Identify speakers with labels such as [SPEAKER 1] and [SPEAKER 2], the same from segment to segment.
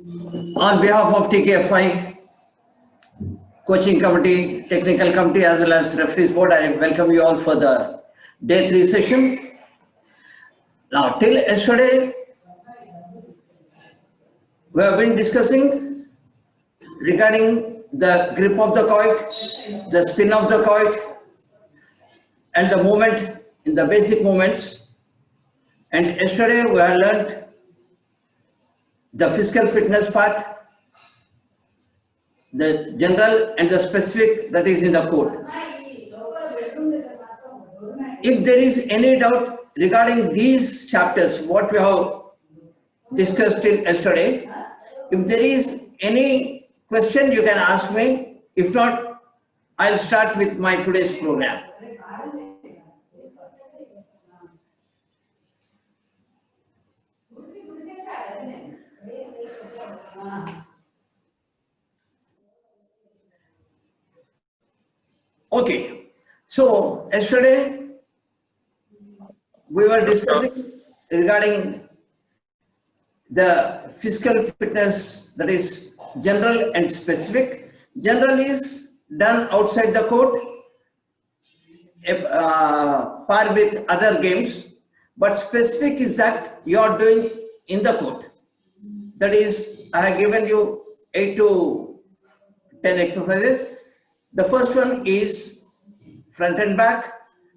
[SPEAKER 1] On behalf of TKFI, coaching committee, technical committee, as well as referees board, I welcome you all for the day 3 session. Now, till yesterday, we have been discussing regarding the grip of the quoit, the spin of the quoit, and the movement in the basic movements. And yesterday, we have learned the physical fitness part, the general and the specific that is in the code. If there is any doubt regarding these chapters, what we have discussed till yesterday, if there is any question, you can ask me. If not, I'll start with my today's program. Okay, so yesterday we were discussing regarding the physical fitness, that is general and specific. General is done outside the court, par with other games, but specific is that you are doing in the court. That is, I have given you 8 to 10 exercises. The first one is front and back.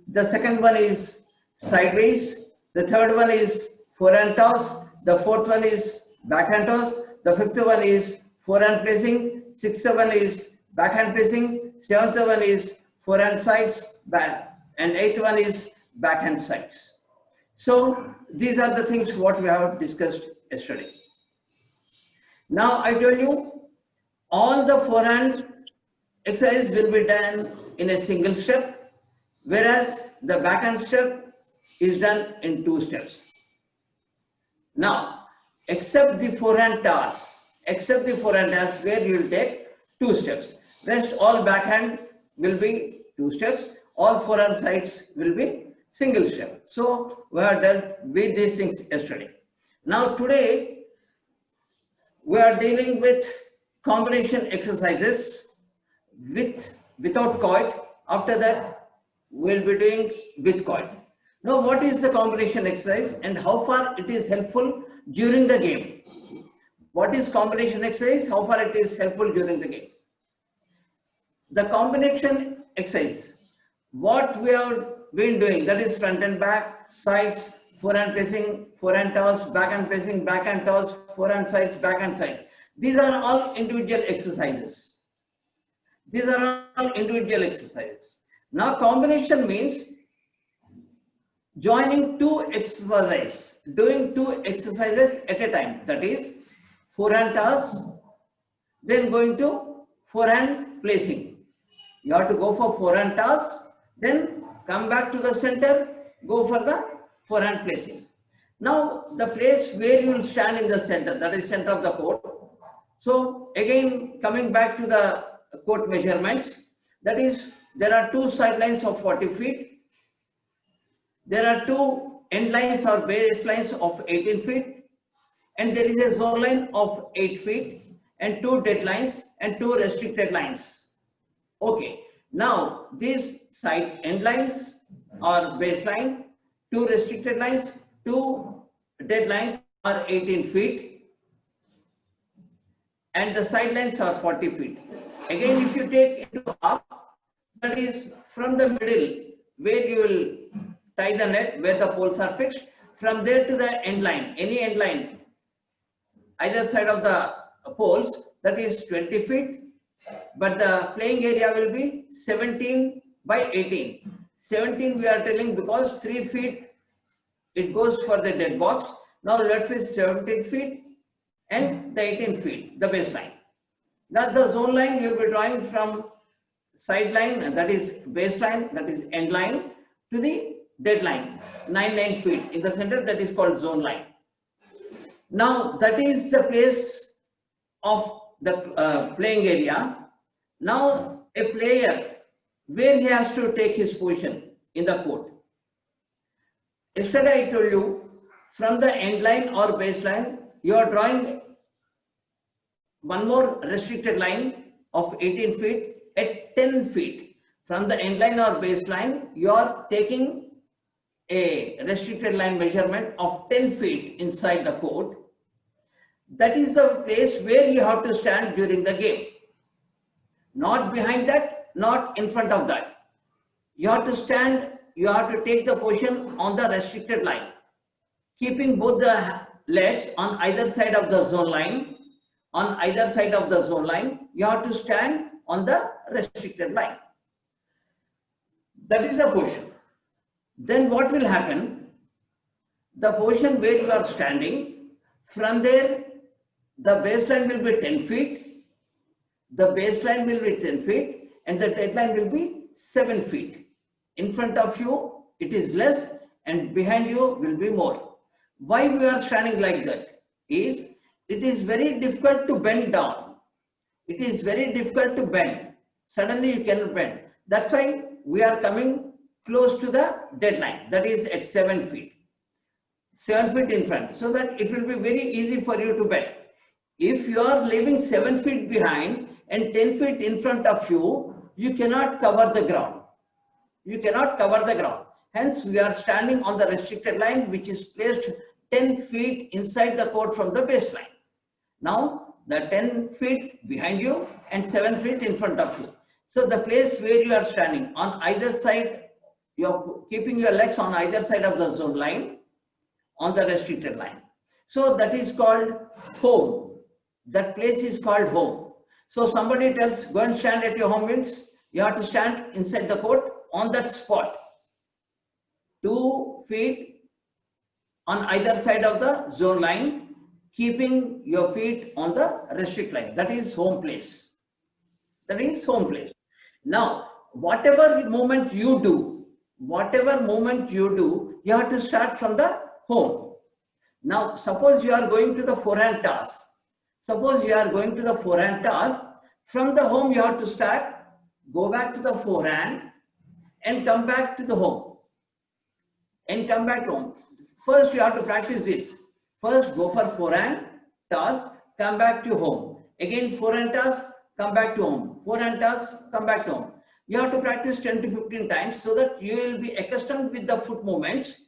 [SPEAKER 1] The second one is sideways. The third one is forehand toss. The fourth one is backhand toss. The fifth one is forehand placing. Sixth one is backhand placing. Seventh one is forehand sides. And eighth one is backhand sides. So these are the things what we have discussed yesterday. Now I tell you, all the forehand exercise will be done in a single step, whereas the backhand step is done in 2 steps. Now, except the forehand toss where you will take 2 steps. Rest all backhand will be 2 steps, all forehand sides will be single step. So we have dealt with these things yesterday. Now today we are dealing with combination exercises without quoit. After that we'll be doing with quoit. Now what is the combination exercise and how far it is helpful during the game? What is combination exercise? How far it is helpful during the game? The combination exercise, what we have been doing, that is front and back, sides, forehand placing, forehand toss, backhand placing, backhand toss, forehand sides, backhand sides. These are all individual exercises. Now combination means joining 2 exercises, doing 2 exercises at a time. That is forehand toss, then going to forehand placing. You have to go for forehand toss, then come back to the center, go for the forehand placing. Now the place where you will stand in the center, that is center of the court. So again, coming back to the court measurements, that is, there are 2 sidelines of 40 feet. There are 2 end lines or base lines of 18 feet. And there is a zone line of 8 feet and 2 dead lines and 2 restricted lines. Okay. Now these side end lines or baseline, 2 restricted lines, 2 dead lines are 18 feet. And the sidelines are 40 feet. Again, if you take into half, that is from the middle where you will tie the net, where the poles are fixed, from there to the end line, any end line, either side of the poles, that is 20 feet, but the playing area will be 17 by 18. 17 we are telling because 3 feet it goes for the dead box. Now left is 17 feet and the 18 feet, the baseline. Now the zone line you will be drawing from sideline, that is baseline, that is end line, to the dead line, 9 feet in the center, that is called zone line. Now that is the place of the playing area. Now a player, where he has to take his position in the court. Yesterday I told you, from the end line or baseline, you are drawing one more restricted line of 18 feet at 10 feet. From the end line or baseline, you are taking a restricted line measurement of 10 feet inside the court. That is the place where you have to stand during the game. Not behind that, not in front of that. You have to stand, you have to take the position on the restricted line, keeping both the legs on either side of the zone line. On either side of the zone line, you have to stand on the restricted line. That is the position. Then what will happen? The position where you are standing, from there, the baseline will be 10 feet. The baseline will be 10 feet and the deadline will be 7 feet. In front of you, it is less and behind you will be more. Why we are standing like that is, it is very difficult to bend down. It is very difficult to bend. Suddenly you cannot bend. That's why we are coming close to the deadline, that is at 7 feet. 7 feet in front, so that it will be very easy for you to bend. If you are leaving 7 feet behind and 10 feet in front of you, you cannot cover the ground. You cannot cover the ground. Hence, we are standing on the restricted line, which is placed 10 feet inside the court from the baseline. Now, the 10 feet behind you and 7 feet in front of you. So, the place where you are standing on either side, you are keeping your legs on either side of the zone line on the restricted line. So, that is called home. That place is called home. So, somebody tells, go and stand at your home, means you have to stand inside the court on that spot. 2 feet on either side of the zone line, keeping your feet on the restrict line. That is home place. That is home place. Now, whatever movement you do, you have to start from the home. Now, suppose you are going to the forehand toss. Suppose you are going to the forehand toss. From the home, you have to start, go back to the forehand and come back to the home. And come back home. First, you have to practice this. First, go for forehand toss, come back to home. Again, forehand toss, come back to home. Forehand toss, come back to home. You have to practice 10 to 15 times so that you will be accustomed with the foot movements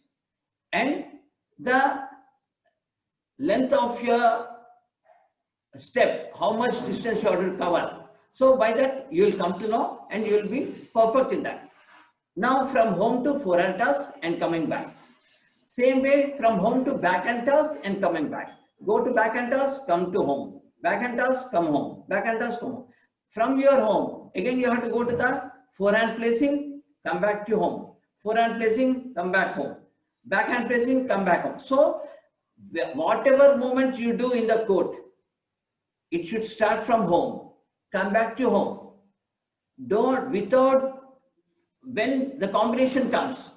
[SPEAKER 1] and the length of your step, how much distance you have to cover. So by that you will come to know and you will be perfect in that. Now from home to forehand toss and coming back. Same way from home to backhand toss and coming back. Go to backhand toss, come to home. Backhand toss, come home. Backhand toss, come home. From your home, again you have to go to the forehand placing, come back to home. Forehand placing, come back home. Backhand placing, come back home. So whatever movement you do in the court, it should start from home, come back to home. Don't, without, when the combination comes,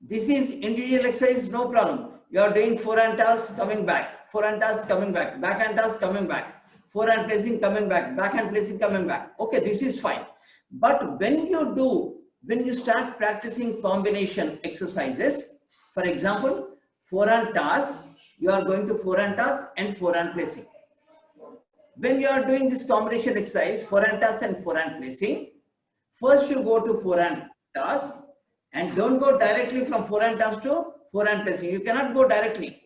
[SPEAKER 1] this is individual exercise, no problem. You are doing forehand toss, coming back, forehand toss, coming back, backhand toss, coming back, forehand placing, coming back, backhand placing, coming back. Okay, this is fine. But when you start practicing combination exercises, for example, forehand toss, you are going to forehand toss and forehand placing. When you are doing this combination exercise, forehand toss and forehand placing, first you go to forehand toss and don't go directly from forehand toss to forehand placing. You cannot go directly.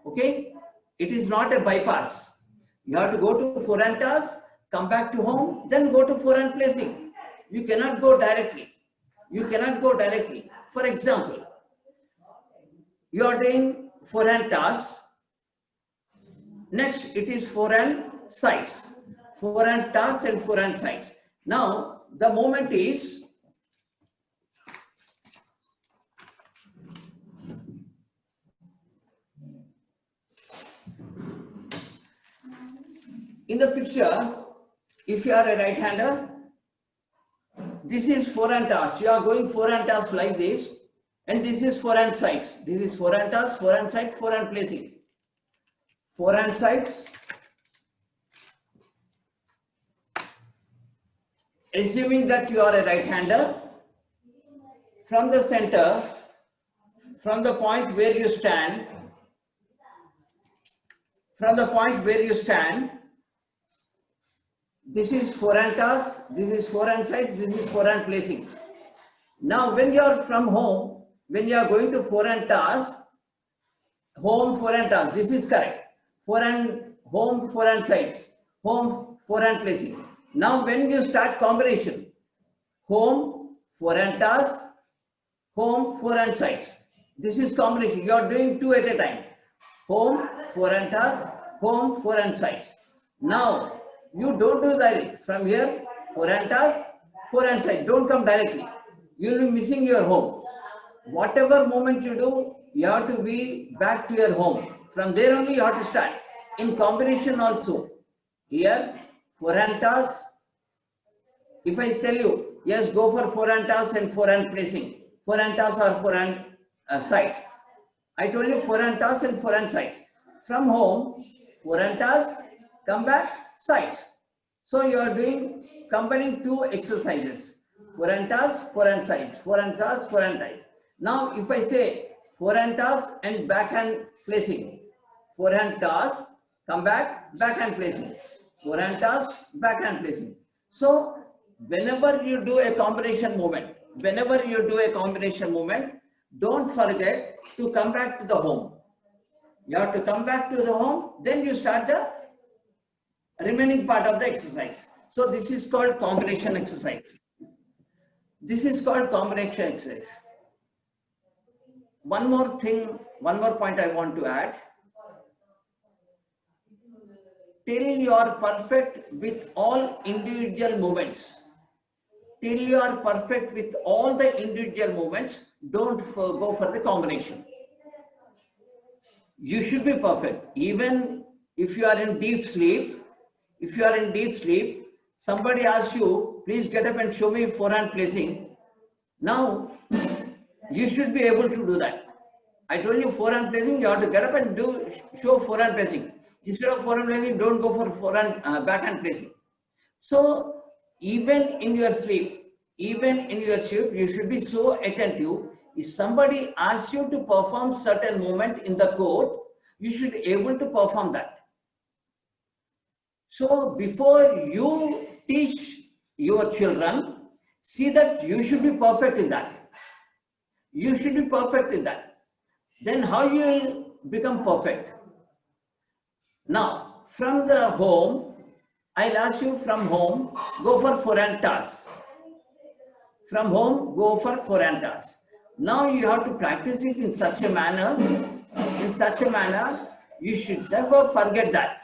[SPEAKER 1] Okay? It is not a bypass. You have to go to forehand toss, come back to home, then go to forehand placing. You cannot go directly. You cannot go directly. For example, you are doing forehand toss. Next, it is forehand sides. Forehand toss and forehand sides. Now, the moment is in the picture. If you are a right-hander, this is forehand toss. You are going forehand toss like this, and this is forehand sides. This is forehand toss, forehand side, forehand placing. Forehand sides. Assuming that you are a right-hander, from the center, from the point where you stand, This is forehand toss, this is forehand sides, this is forehand placing. Now when you are from home, when you are going to forehand toss, home forehand toss, this is correct. Forehand, home forehand sides, home forehand placing. Now when you start combination, home forehand toss, home forehand sides. This is combination. You are doing two at a time. Home forehand toss, home forehand sides. Now you don't do that from here. Forehand toss, forehand side. Don't come directly. You will be missing your home. Whatever movement you do, you have to be back to your home. From there only you have to start. In combination also. Here, forehand toss. If I tell you, yes, go for forehand toss and forehand placing. Forehand toss or forehand sides. I told you forehand toss and forehand sides. From home, forehand toss, come back, sides. So you are doing, combining two exercises. Forehand toss, forehand sides. Forehand toss, forehand sides. Now if I say forehand toss and backhand placing. Forehand toss, come back, backhand placing. Forehand toss, backhand placing. So whenever you do a combination movement, don't forget to come back to the home. You have to come back to the home, then you start the remaining part of the exercise. So this is called combination exercise. This is called combination exercise. One more thing, one more point I want to add. Till you are perfect with all individual movements, till you are perfect with all the individual movements, don't go for the combination. You should be perfect. Even if you are in deep sleep, somebody asks you, please get up and show me forehand placing. Now, you should be able to do that. I told you forehand placing, you have to get up and show forehand placing. Instead of forehand placing, don't go for backhand placing. So, even in your sleep, you should be so attentive. If somebody asks you to perform certain movement in the court, you should be able to perform that. So before you teach your children, see that you should be perfect in that. You should be perfect in that. Then how you will become perfect? Now, from the home, I'll ask you from home, go for forehand toss. From home, go for forehand toss. Now you have to practice it in such a manner, you should never forget that.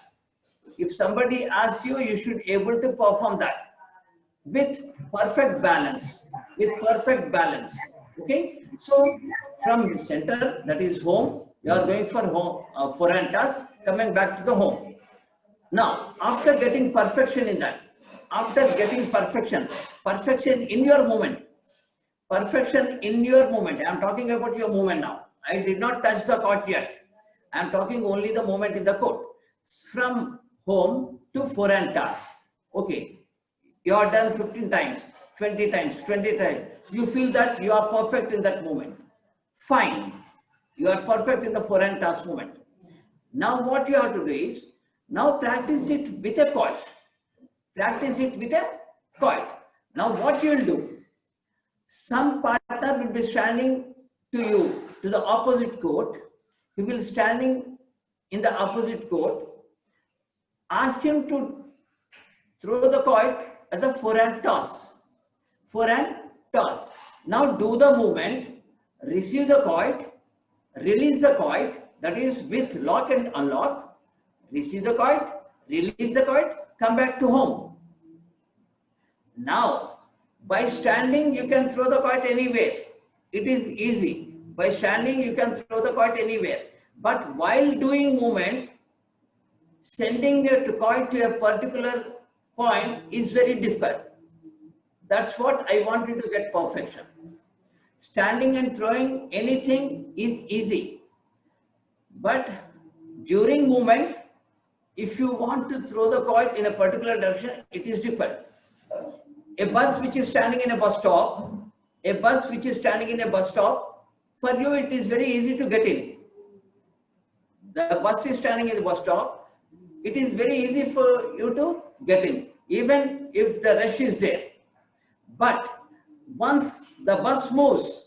[SPEAKER 1] If somebody asks you, you should be able to perform that with perfect balance, okay? So from the center, that is home, you are going for home, forehand toss, coming back to the home. Now, after getting perfection in that, perfection in your movement, I am talking about your movement now. I did not touch the court yet. I am talking only the movement in the court. From home to forehand toss. Okay. You are done 15 times, 20 times, 20 times. You feel that you are perfect in that movement. Fine. You are perfect in the forehand toss movement. Now what you have to do is, now practice it with a court. Now what you will do? Some partner will be standing to you, to the opposite court. He will standing in the opposite court. Ask him to throw the coin at the forehand toss. Now do the movement, receive the coin, release the coin, that is with lock and unlock. Receive the coin, release the coin, come back to home. Now, by standing, you can throw the coin anywhere. It is easy. By standing, you can throw the coin anywhere. But while doing movement, sending a coin to a particular point is very difficult. That's what I want you to get perfection. Standing and throwing anything is easy. But during movement, if you want to throw the coin in a particular direction, it is difficult. A bus which is standing in a bus stop, for you it is very easy to get in. The bus is standing in the bus stop, it is very easy for you to get in. even if the rush is there. But once the bus moves,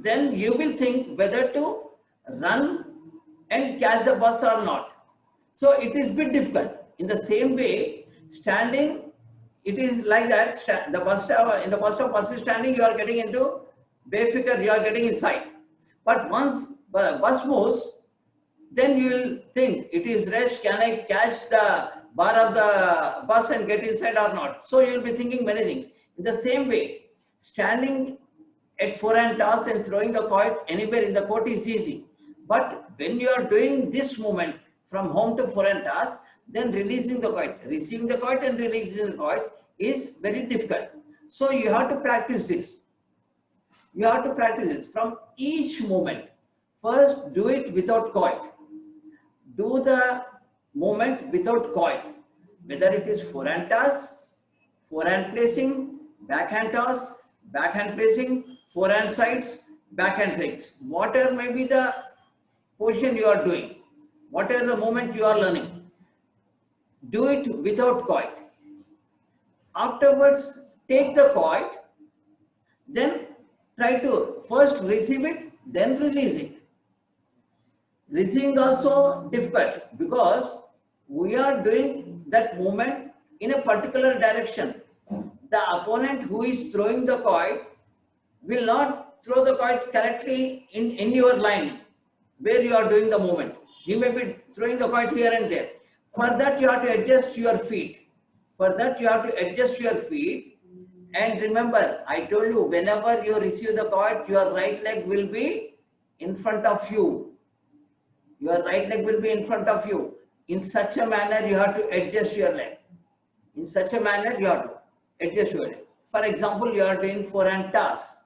[SPEAKER 1] then you will think whether to run and catch the bus or not. So it is a bit difficult. In the same way, standing, it is like that. The bus stop, in the bus stop, bus is standing, you are getting into Bayfikar, you are getting inside. But once the bus moves, then you will think it is rush, can I catch the bar of the bus and get inside or not? So you will be thinking many things. In the same way, standing at forehand toss and throwing the quoit anywhere in the court is easy. But when you are doing this movement from home to forehand toss, then releasing the quoit, receiving the quoit and releasing the quoit is very difficult. So you have to practice this. You have to practice this from each movement. First, do it without quoit. Do the movement without quoit, whether it is forehand toss, forehand placing, backhand toss, backhand placing, forehand sides, backhand sides. Whatever may be the position you are doing, whatever the movement you are learning, do it without quoit. Afterwards, take the quoit, then try to first receive it, then release it. Receiving also difficult because we are doing that movement in a particular direction. The opponent who is throwing the quoit will not throw the quoit correctly in your line where you are doing the movement. He may be throwing the quoit here and there. For that you have to adjust your feet. And remember, I told you, whenever you receive the quoit, your right leg will be in front of you. Your right leg will be in front of you. In such a manner, you have to adjust your leg. For example, you are doing forehand toss.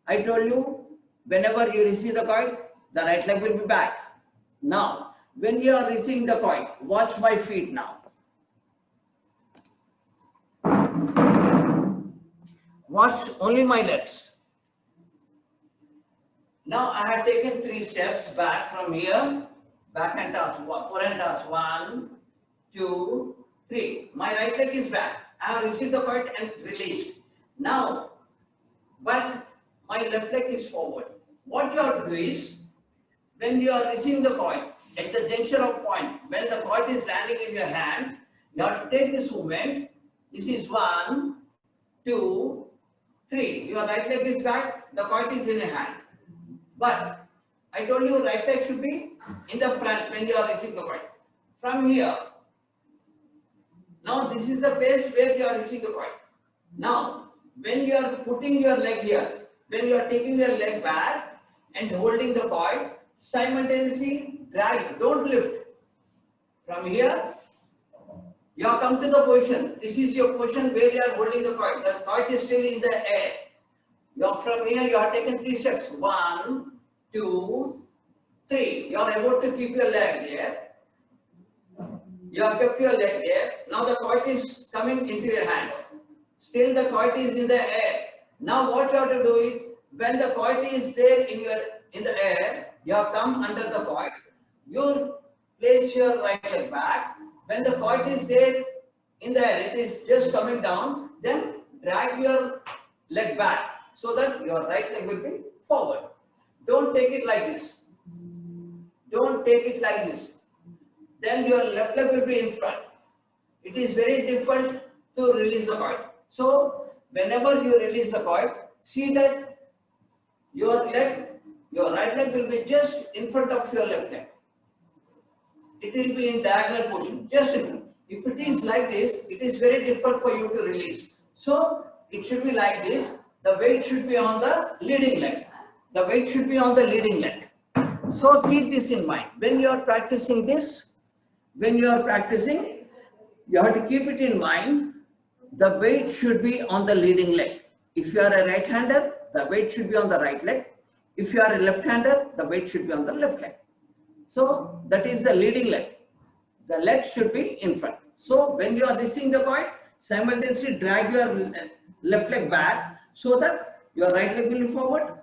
[SPEAKER 1] I told you, whenever you receive the quoit, the right leg will be back. Now, when you are receiving the quoit, watch my feet now. Watch only my legs. Now I have taken 3 steps back from here, backhand toss, forehand toss, 1, 2, 3. My right leg is back. I have received the quoit and released. Now, but my left leg is forward. What you have to do is, when you are receiving the quoit, at the juncture of point, when the quoit is landing in your hand, you have to take this movement. This is 1, 2, 3. Your right leg is back, the quoit is in your hand. But I told you right leg should be in the front when you are receiving the quoit. From here, now this is the place where you are receiving the quoit. Now, when you are putting your leg here, when you are taking your leg back and holding the quoit, simultaneously drag, don't lift. From here, you have come to the position. This is your position where you are holding the quoit. The quoit is still in the air. From here, you have taken 3 steps. 1, 2, 3. You are about to keep your leg here. You have kept your leg there. Now the quoit is coming into your hands. Still the quoit is in the air. Now what you have to do is, when the quoit is there in the air, you have come under the quoit. You place your right leg back. When the quoit is there in the air, it is just coming down. Then drag your leg back, so that your right leg will be forward. Don't take it like this. Then your left leg will be in front. It is very difficult to release the quoit. So, whenever you release the quoit, see that your right leg will be just in front of your left leg. It will be in diagonal position, just in front. If it is like this, it is very difficult for you to release. So, it should be like this. The weight should be on the leading leg. So keep this in mind. When you are practicing this, you have to keep it in mind. The weight should be on the leading leg. If you are a right-hander, the weight should be on the right leg. If you are a left-hander, the weight should be on the left leg. So that is the leading leg. The leg should be in front. So when you are receiving the quoit, simultaneously drag your left leg back, so that your right leg will be forward,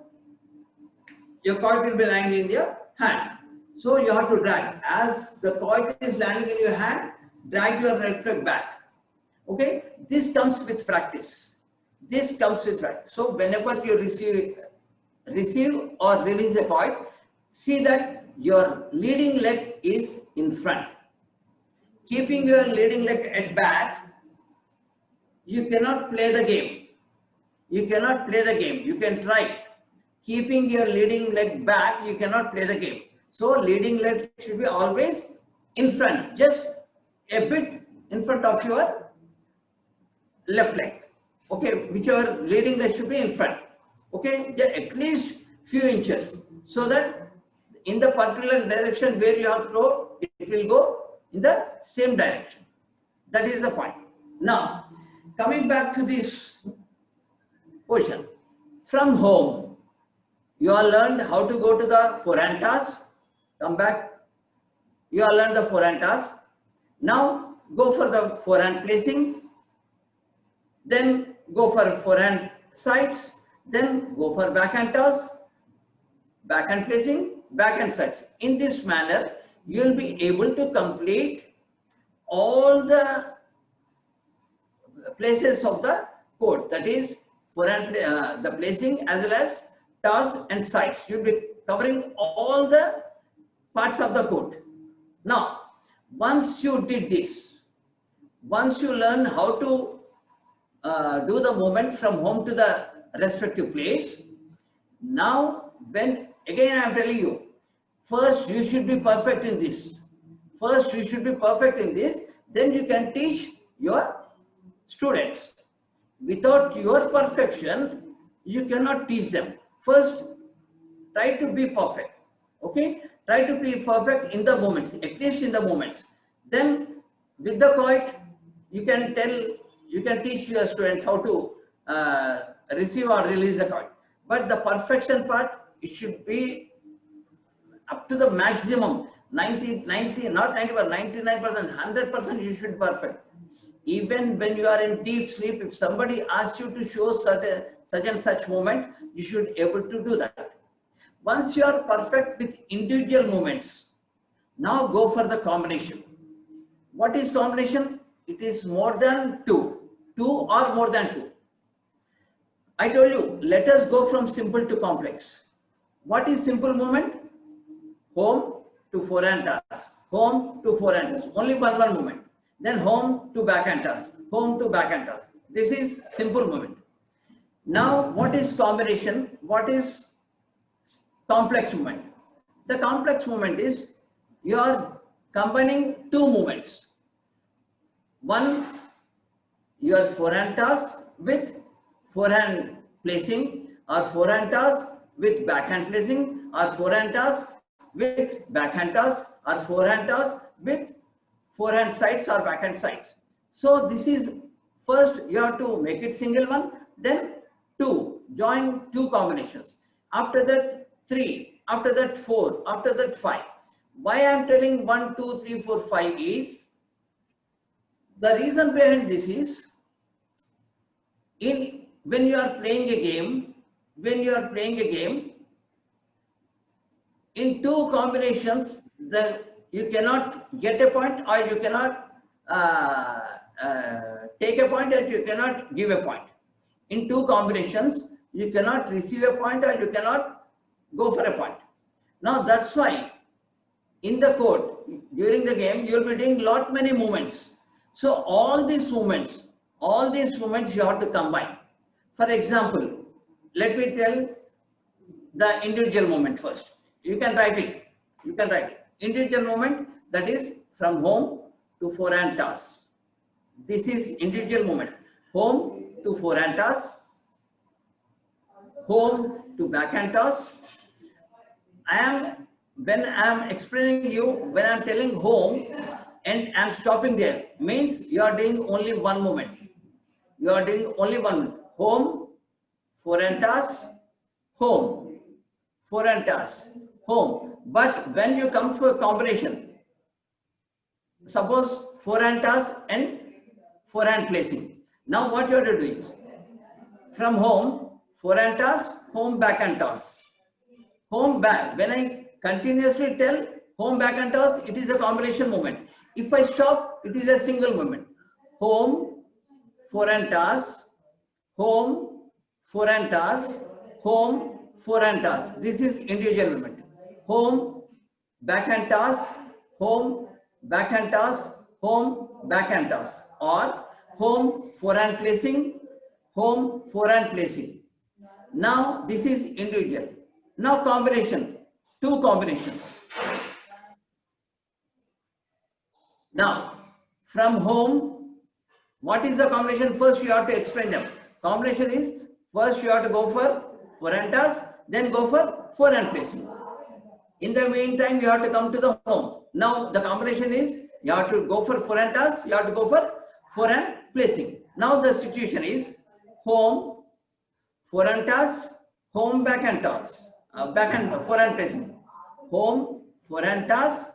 [SPEAKER 1] your quoit will be lying in your hand. So you have to drag. As the quoit is landing in your hand, drag your left leg back. Okay, this comes with practice. This comes with practice. So whenever you receive or release a point, see that your leading leg is in front. Keeping your leading leg at back, you cannot play the game. You cannot play the game. You can try. Keeping your leading leg back, you cannot play the game. So leading leg should be always in front, just a bit in front of your left leg. Okay, whichever leading leg should be in front. Okay, at least few inches, so that in the particular direction where you have to go, it will go in the same direction. That is the point. Now, coming back to this position, from home, you all learned how to go to the forehand toss. Come back. You all learned the forehand toss. Now, go for the forehand placing. Then go for forehand sides. Then go for backhand toss, backhand placing, backhand sides. In this manner, you will be able to complete all the places of the court. That is forehand, the placing as well as toss and sides. You will be covering all the parts of the court. Now, once you did this, once you learn how to do the movement from home to the respective place, now when again I am telling you, first you should be perfect in this. First you should be perfect in this, then you can teach your students. Without your perfection, you cannot teach them. First, try to be perfect. Okay, try to be perfect in the moments, at least in the moments. Then with the quoit, you can teach your students how to receive or release the quoit. But the perfection part, it should be up to the maximum 90, not 90, but 99%, 100% you should be perfect. Even when you are in deep sleep, if somebody asks you to show such and such movement, you should be able to do that. Once you are perfect with individual movements, now go for the combination. What is combination? It is more than two or more than two. I told you, let us go from simple to complex. What is simple movement? Home to forehand toss, home to forehand toss, only one movement. Then home to backhand toss, home to backhand toss. This is simple movement. Now, what is combination? What is complex movement? The complex movement is you are combining two movements. One, your forehand toss with forehand placing, or forehand toss with backhand placing, or forehand toss with backhand toss, or forehand toss with forehand sides or backhand sides. So this is, first you have to make it single one, then two, join two combinations. After that 3, after that 4, after that 5. Why I am telling 1, 2, 3, 4, 5 is, the reason behind this is, when you are playing a game, in two combinations, you cannot get a point, or you cannot take a point, or you cannot give a point. In two combinations, you cannot receive a point, or you cannot go for a point. Now that's why in the court, during the game, you will be doing many movements. So all these movements you have to combine. For example, let me tell the individual movement first. You can write it. Individual movement, that is from home to forehand toss. This is individual movement. Home to forehand toss, home to backhand toss. When I am explaining you, when I am telling home and I am stopping there, means you are doing only one movement. Home, forehand toss, home, forehand toss, home. But when you come for a combination, suppose forehand toss and forehand placing. Now what you have to do is, from home, forehand toss, home, backhand toss. Home, back. When I continuously tell home, backhand toss, it is a combination movement. If I stop, it is a single movement. Home, forehand toss, home, forehand toss, home, forehand toss. This is individual movement. Home, backhand toss, home, backhand toss, home, backhand toss, or home, forehand placing, home, forehand placing. Now this is individual. Now combination, two combinations. Now from home, what is the combination? First you have to explain them. Combination is, first you have to go for forehand toss, then go for forehand placing. In the meantime, you have to come to the home. Now the combination is, you have to go for forehand toss, you have to go for forehand placing. Now the situation is home, forehand toss, home, backhand toss, backhand forehand placing, home, forehand toss,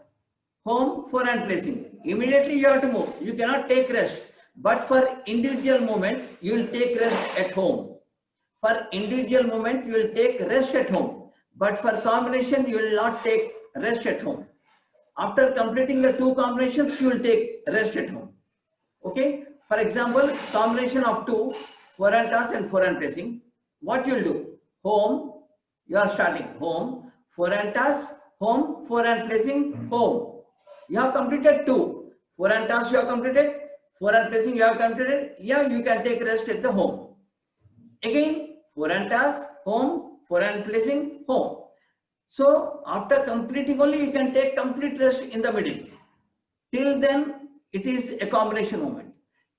[SPEAKER 1] home, forehand placing. Immediately you have to move. You cannot take rest. But for individual movement, you will take rest at home. For individual movement, you will take rest at home. But for combination, you will not take rest at home. After completing the two combinations, you will take rest at home. Okay. For example, combination of two, forehand toss and forehand placing. What you will do? Home, you are starting home, forehand toss, home, forehand placing, home. You have completed two. Forehand toss you have completed, forehand placing you have completed. Yeah, you can take rest at the home. Again, forehand toss, home, forehand placing, home. So after completing only, you can take complete rest in the middle. Till then, it is a combination movement.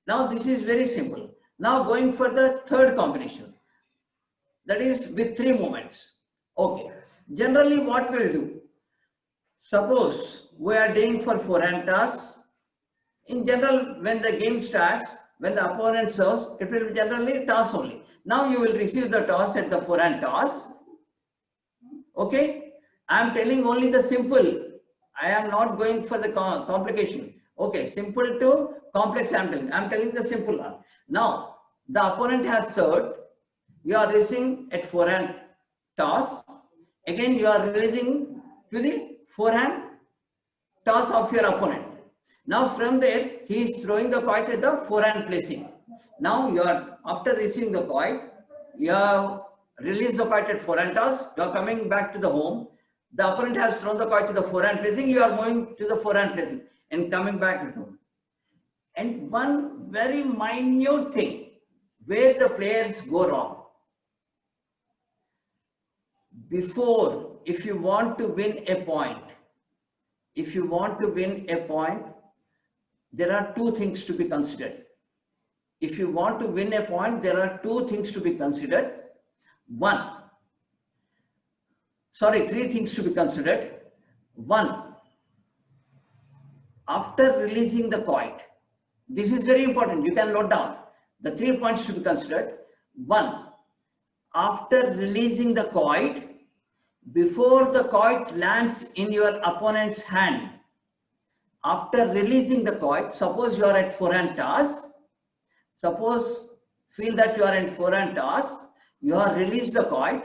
[SPEAKER 1] Now this is very simple. Now going for the third combination. That is with three movements. Okay. Generally what we'll do? Suppose we are doing for forehand toss. In general, when the game starts, when the opponent serves, it will be generally toss only. Now you will receive the toss at the forehand toss. Okay. I am telling only the simple. I am not going for the complication. Okay. Simple to complex I am telling. I am telling the simple one. Now, the opponent has served. You are releasing at forehand toss. Again, you are releasing to the forehand toss of your opponent. Now from there, he is throwing the quoit at the forehand placing. Now you are, after receiving the quoit, you have released the quoit at forehand toss, you are coming back to the home. The opponent has thrown the quoit to the forehand placing, you are moving to the forehand placing and coming back at home. And one very minute thing where the players go wrong. Before, if you want to win a point, there are two things to be considered. If you want to win a point, there are two things to be considered. Three things to be considered. One, after releasing the quoit, this is very important. You can note down the 3 points to be considered. One, after releasing the quoit, before the quoit lands in your opponent's hand, after releasing the quoit, suppose you are at forehand toss, feel that you are in forehand toss, you have released the quoit.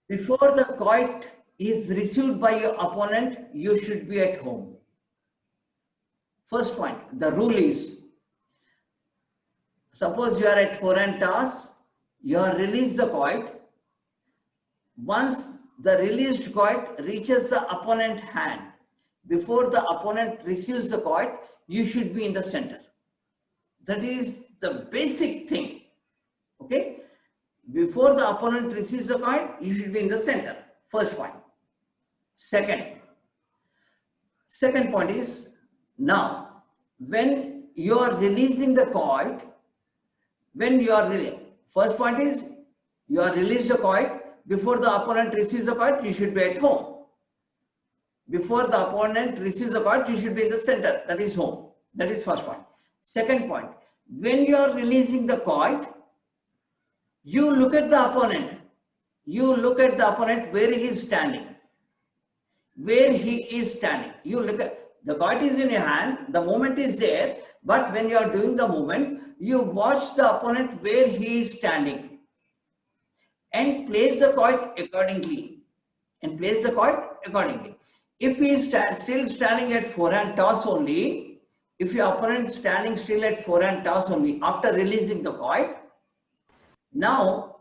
[SPEAKER 1] Before the quoit is received by your opponent, you should be at home. First point, the rule is, suppose you are at forehand toss, you have released the quoit. Once the released quoit reaches the opponent's hand, before the opponent receives the quoit, you should be in the center. That is the basic thing. Okay? Before the opponent receives the quoit, you should be in the center. First point. Second point is, now when you are releasing the quoit, first point is, you are released the quoit. Before the opponent receives the quoit, you should be at home. Before the opponent receives the quoit, you should be in the center. That is home. That is first point. Second point, when you are releasing the quoit, you look at the opponent. You look at the opponent where he is standing. You look at the quoit is in your hand. The movement is there. But when you are doing the movement, you watch the opponent where he is standing and place the quoit accordingly. If he is still standing at forehand toss only, if your opponent standing still at forehand toss only after releasing the quoit, now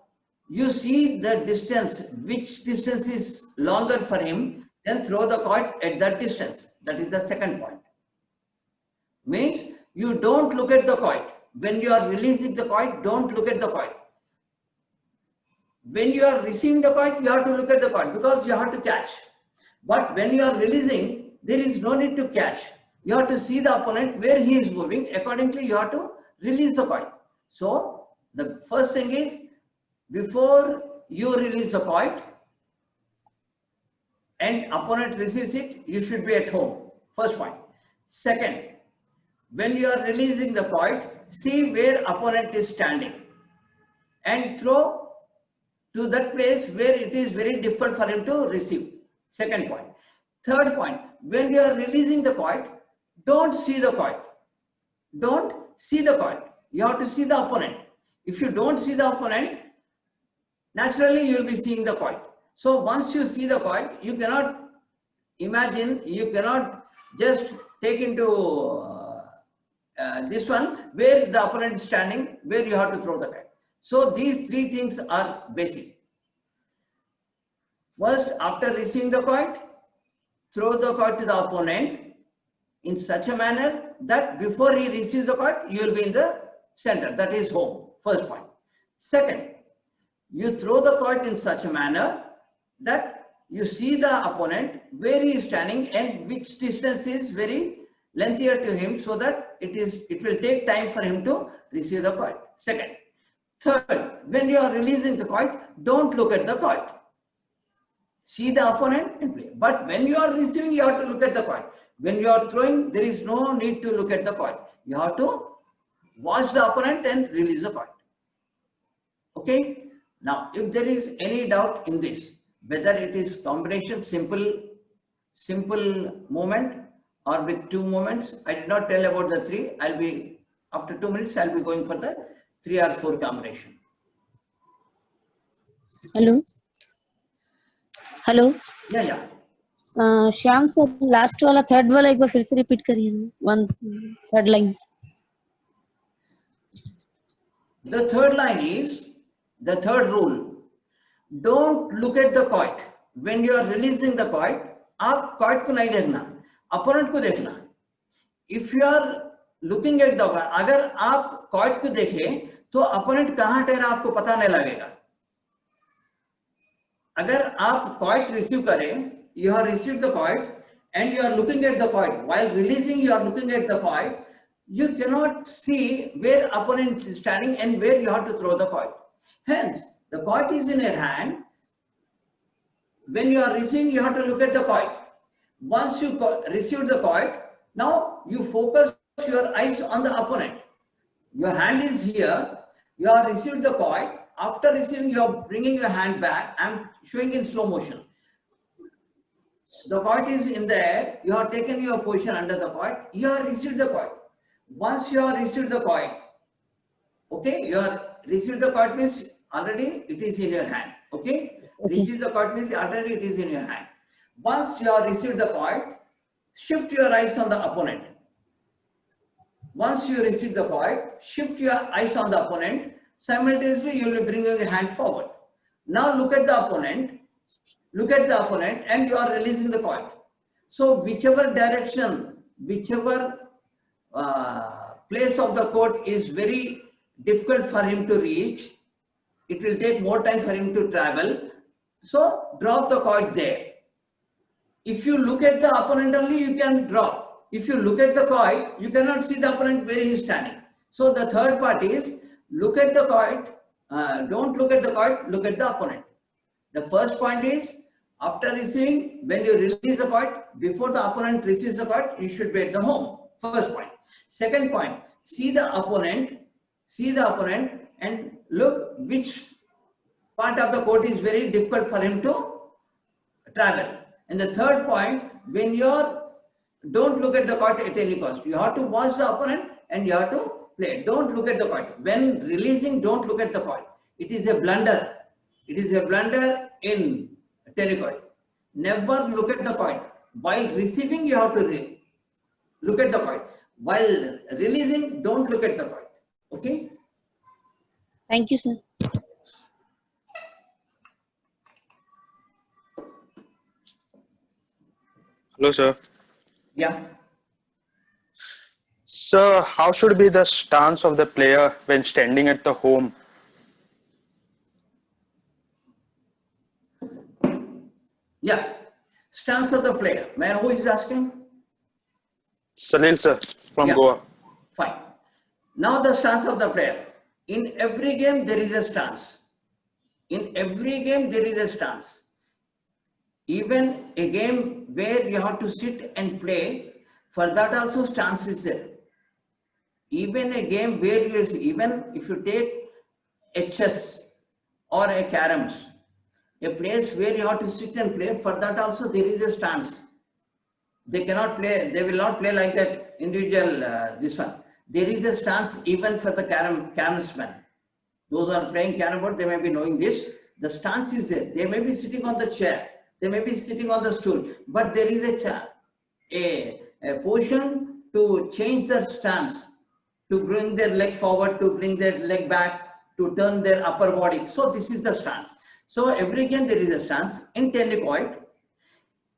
[SPEAKER 1] you see the distance, which distance is longer for him, then throw the quoit at that distance. That is the second point. Means you don't look at the quoit. When you are releasing the quoit, don't look at the quoit. When you are receiving the quoit, you have to look at the quoit because you have to catch. But when you are releasing, there is no need to catch. You have to see the opponent where he is moving. Accordingly, you have to release the quoit. So the first thing is, before you release the quoit and opponent receives it, you should be at home. First point. Second, when you are releasing the quoit, see where opponent is standing and throw to that place where it is very difficult for him to receive. Second point. Third point, when you are releasing the quoit, don't see the quoit. Don't see the quoit. You have to see the opponent. If you don't see the opponent, naturally you will be seeing the quoit. So once you see the quoit, you cannot imagine, you cannot just take into this one where the opponent is standing, where you have to throw the quoit. So these three things are basic. First, after receiving the quoit, throw the quoit to the opponent in such a manner that before he receives the quoit, you will be in the center, that is home. First point. Second, you throw the quoit in such a manner that you see the opponent where he is standing and which distance is very lengthier to him, so that it will take time for him to receive the quoit. Second. Third, when you are releasing the quoit, don't look at the quoit. See the opponent and play. But when you are receiving, you have to look at the quoit. When you are throwing, there is no need to look at the quoit. You have to watch the opponent and release the quoit. Okay? Now, if there is any doubt in this, whether it is combination, simple movement, or with two movements, I did not tell about the three. I'll be, after 2 minutes, I'll be going for the 3 or 4 combination.
[SPEAKER 2] Hello. Hello
[SPEAKER 1] या
[SPEAKER 2] Shyam sir last वाला third वाला एक बार फिर से repeat करिए one third line
[SPEAKER 1] The third line is the third rule. Don't look at the quoit. When you are releasing the quoit, आप quoit को नहीं देखना, opponent को देखना. If you are looking at the quoit, अगर आप quoit को देखें तो opponent कहाँ ठहरा आपको पता नहीं लगेगा. अगर आप quoit receive करें, you have received the quoit and you are looking at the quoit. While releasing, you are looking at the quoit. You cannot see where opponent is standing and where you have to throw the quoit. Hence, the quoit is in your hand. When you are receiving, you have to look at the quoit. Once you receive the quoit, now you focus your eyes on the opponent. Your hand is here. You have received the quoit. After receiving, you are bringing your hand back. I am showing in slow motion. The quoit is in the air. You have taken your position under the quoit. You have received the quoit. Once you have received the quoit, okay, you have received the quoit means already it is in your hand. Okay, receive the quoit means already it is in your hand. Once you have received the quoit, shift your eyes on the opponent. Once you receive the quoit, shift your eyes on the opponent. Simultaneously, you will be bringing your hand forward. Now look at the opponent. Look at the opponent, and you are releasing the quoit. So whichever direction, whichever place of the court is very difficult for him to reach, it will take more time for him to travel. So drop the quoit there. If you look at the opponent only, you can drop. If you look at the quoit, you cannot see the opponent where he is standing. So the third part is look at the quoit. Don't look at the quoit, look at the opponent. The first point is after receiving, when you release the quoit, before the opponent receives the quoit, you should be at the home. First point. Second point, see the opponent and look which part of the court is very difficult for him to travel. And the third point, when don't look at the court at any cost. You have to watch the opponent and you have to play. Don't look at the court. When releasing, don't look at the court. It is a blunder. It is a blunder in Tennikoit. Never look at the court. While receiving, you have to look at the coin. While releasing, don't look at the coin. Okay?
[SPEAKER 2] Thank you, sir.
[SPEAKER 3] Hello, sir.
[SPEAKER 1] Yeah.
[SPEAKER 3] Sir, how should be the stance of the player when standing at the home?
[SPEAKER 1] Yeah. Stance of the player. Man, who is asking?
[SPEAKER 3] Salil, sir, from
[SPEAKER 1] Yeah.
[SPEAKER 3] Goa.
[SPEAKER 1] Fine. Now the stance of the player. In every game, there is a stance. In every game, there is a stance. Even a game where you have to sit and play, for that also stance is there. Even a game where even if you take a chess or a caroms, a place where you have to sit and play, for that also there is a stance. They cannot play, they will not play like that individual, this one. There is a stance even for the caromsman. Those are playing carom board, they may be knowing this. The stance is there. They may be sitting on the chair, they may be sitting on the stool, but there is a position to change their stance, to bring their leg forward, to bring their leg back, to turn their upper body. So this is the stance. So every game there is a stance. In Tennikoit,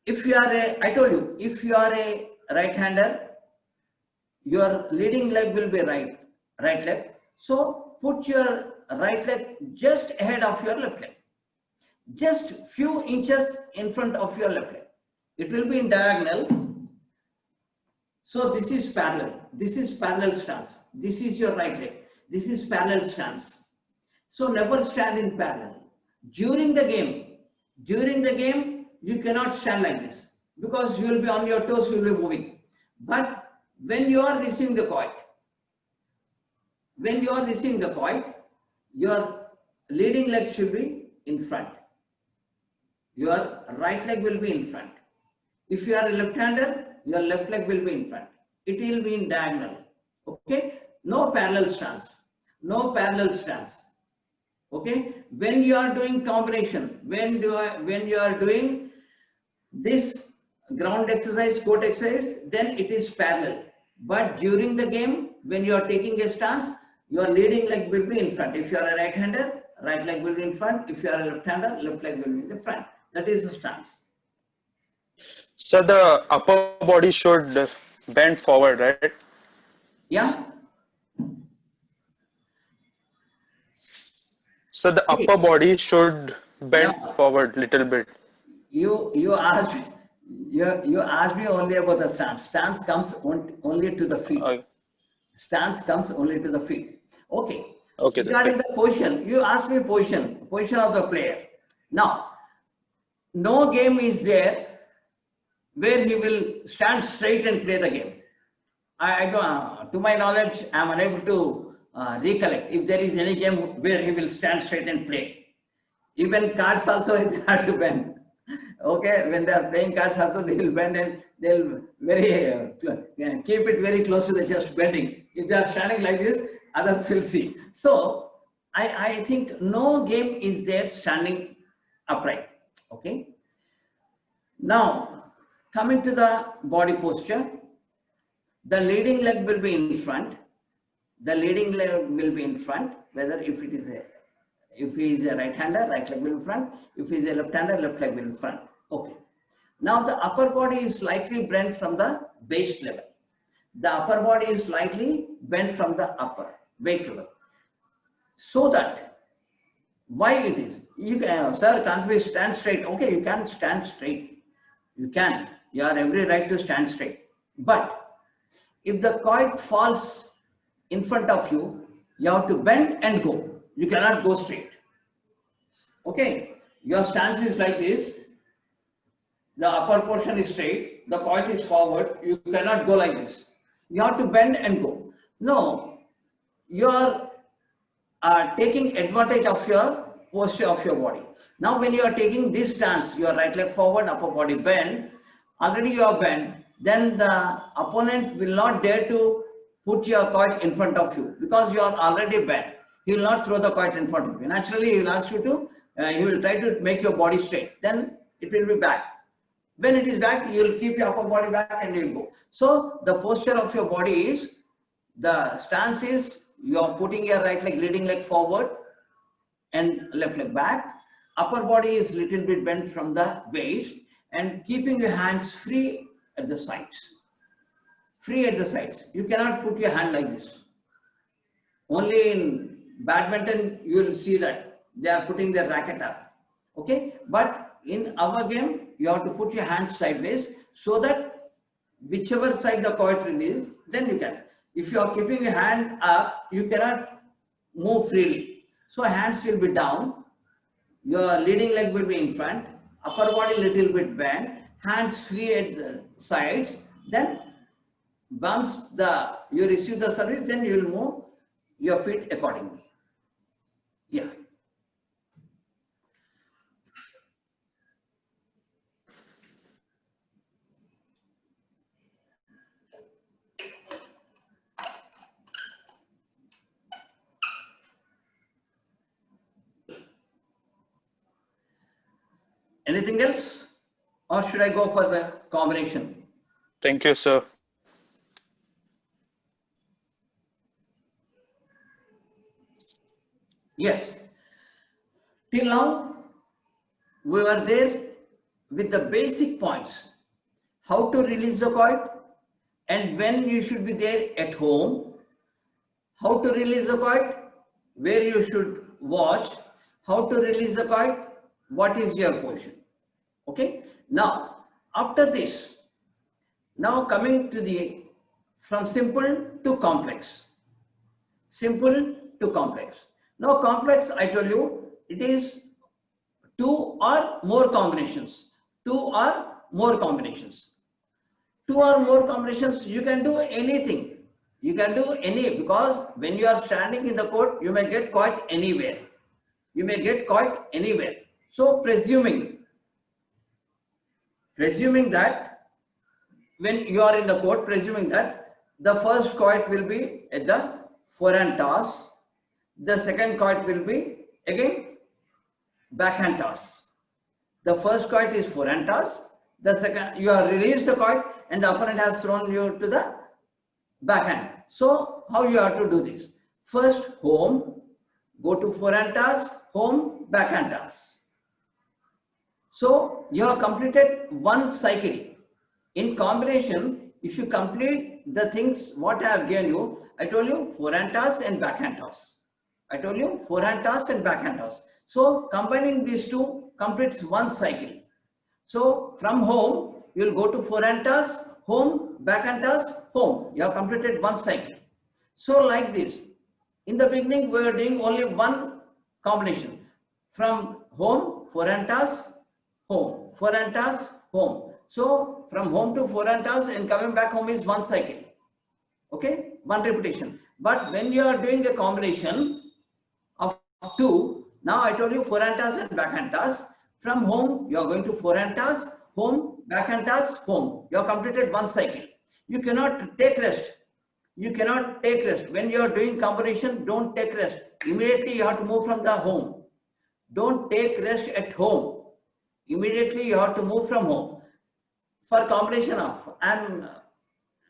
[SPEAKER 1] if you are I told you, if you are a right-hander, your leading leg will be right leg. So put your right leg just ahead of your left leg, just few inches in front of your left leg. It will be in diagonal. So this is parallel. This is parallel stance. This is your right leg. This is parallel stance. So never stand in parallel. During the game, you cannot stand like this because you will be on your toes, you will be moving. But when you are receiving the quoit, your leading leg should be in front. Your right leg will be in front. If you are a left-hander, your left leg will be in front. It will be in diagonal. Okay? No parallel stance. No parallel stance. Okay? When you are doing combination, when you are doing this ground exercise, court exercise, then it is parallel. But during the game, when you are taking a stance, your leading leg will be in front. If you are a right-hander, right leg will be in front. If you are a left-hander, left leg will be in the front. That is the stance.
[SPEAKER 3] So the upper body should bend forward, right?
[SPEAKER 1] Yeah.
[SPEAKER 3] So the upper body should bend
[SPEAKER 1] Now,
[SPEAKER 3] forward little bit.
[SPEAKER 1] you asked me only about the stance. Stance comes only to the feet. Stance comes only to the feet. Okay.
[SPEAKER 3] Okay, sir.
[SPEAKER 1] Regarding the position, you asked me position of the player. Now, no game is there where he will stand straight and play the game. I don't, to my knowledge, I am unable to recollect if there is any game where he will stand straight and play. Even cards also it's hard to bend. Okay, when they are playing cards also they will bend and they'll keep it very close to the chest bending. If they are standing like this, others will see. So I think no game is there standing upright. Okay. Now coming to the body posture, the leading leg will be in front. The leading leg will be in front, whether if he is a right-hander, right leg will be in front. If he is a left-hander, left leg will be in front. Okay. Now the upper body is slightly bent from the waist level. The upper body is slightly bent from the upper waist level. So that, why it is? You can, sir, can't we stand straight? Okay, you can stand straight. You can. You have every right to stand straight. But if the quoit falls in front of you, you have to bend and go. You cannot go straight. Okay, your stance is like this. The upper portion is straight, the quoit is forward. You cannot go like this. You have to bend and go. No, you are taking advantage of your posture of your body. Now, when you are taking this stance, your right leg forward, upper body bend, already you are bent, then the opponent will not dare to put your quoit in front of you because you are already bent. He will not throw the quoit in front of you. Naturally, he will ask you to, he will try to make your body straight. Then it will be back. When it is back, you will keep your upper body back and you will go. So the posture of your body is, the stance is, you are putting your right leg, leading leg forward and left leg back. Upper body is little bit bent from the waist and keeping your hands free at the sides. Free at the sides. You cannot put your hand like this. Only in badminton, you will see that they are putting their racket up. Okay. But in our game, you have to put your hand sideways so that whichever side the court is, then you can. If you are keeping your hand up, you cannot move freely. So hands will be down. Your leading leg will be in front. Upper body little bit bent. Hands free at the sides. Then once you receive the service, then you will move your feet accordingly. Yeah. Anything else? Or should I go for the combination?
[SPEAKER 3] Thank you, sir.
[SPEAKER 1] Yes. Till now, we were there with the basic points. How to release the court and when you should be there at home. How to release the court, where you should watch. How to release the court, what is your position. Okay. Now, after this, now coming to the, from simple to complex. Simple to complex. Now complex, I told you, it is 2 or more combinations. 2 or more combinations. 2 or more combinations, you can do anything. You can do any, because when you are standing in the court, you may get caught anywhere. You may get caught anywhere. So presuming that when you are in the court, presuming that the first court will be at the forehand toss, the second court will be again backhand toss. The first court is forehand toss, the second, you have released the court and the opponent has thrown you to the backhand. So how you have to do this? First home, go to forehand toss, home, backhand toss. So you have completed one cycle. In combination, if you complete the things what I have given you, I told you forehand toss and backhand toss. I told you forehand toss and backhand toss. So combining these two completes one cycle. So from home, you will go to forehand toss, home, backhand toss, home. You have completed one cycle. So like this, in the beginning, we were doing only one combination. From home, forehand toss, home, forehand toss, home. So from home to forehand toss and coming back home is one cycle. Okay, one repetition. But when you are doing a combination of 2, now I told you forehand toss and backhand toss. From home, you are going to forehand toss, home, backhand toss, home. You have completed one cycle. You cannot take rest. You cannot take rest. When you are doing combination, don't take rest. Immediately you have to move from the home. Don't take rest at home. Immediately you have to move from home. For combination of,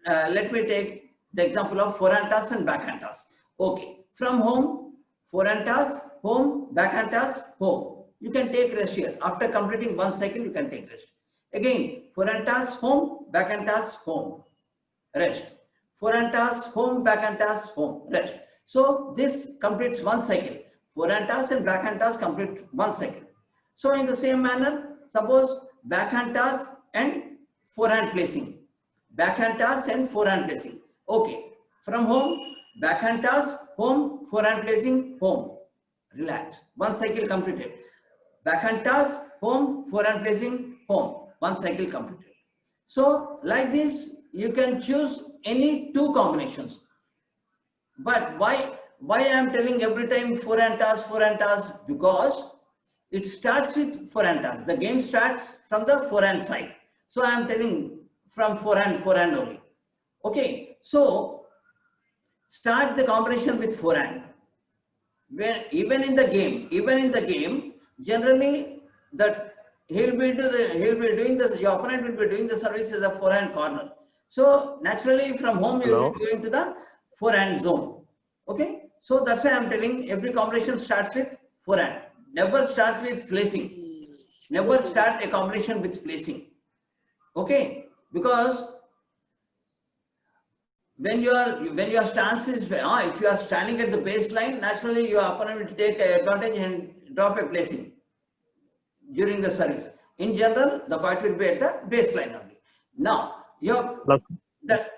[SPEAKER 1] let me take the example of forehand toss and backhand toss. Okay, from home, forehand toss, home, backhand toss, home. You can take rest here. After completing one cycle, you can take rest. Again, forehand toss, home, backhand toss, home, rest. Forehand toss, home, backhand toss, home, rest. So this completes one cycle. Forehand toss and backhand toss complete one cycle. So in the same manner, suppose backhand toss and forehand placing. Backhand toss and forehand placing. Okay. From home, backhand toss, home, forehand placing, home. Relax. One cycle completed. Backhand toss, home, forehand placing, home. One cycle completed. So like this, you can choose any 2 combinations. But why I am telling every time forehand toss, because it starts with forehand toss. The game starts from the forehand side. So I am telling from forehand only. Okay. So start the combination with forehand. When even in the game, generally the he'll be doing this, your opponent will be doing the service as a forehand corner. So naturally from home you will be going to the forehand zone. Okay, so that's why I'm telling every combination starts with forehand. Never start with placing. Never start a combination with placing. Okay, because when your stance is if you are standing at the baseline, naturally your opponent will take advantage and drop a placing during the service. In general, the quoit will be at the baseline only. Now,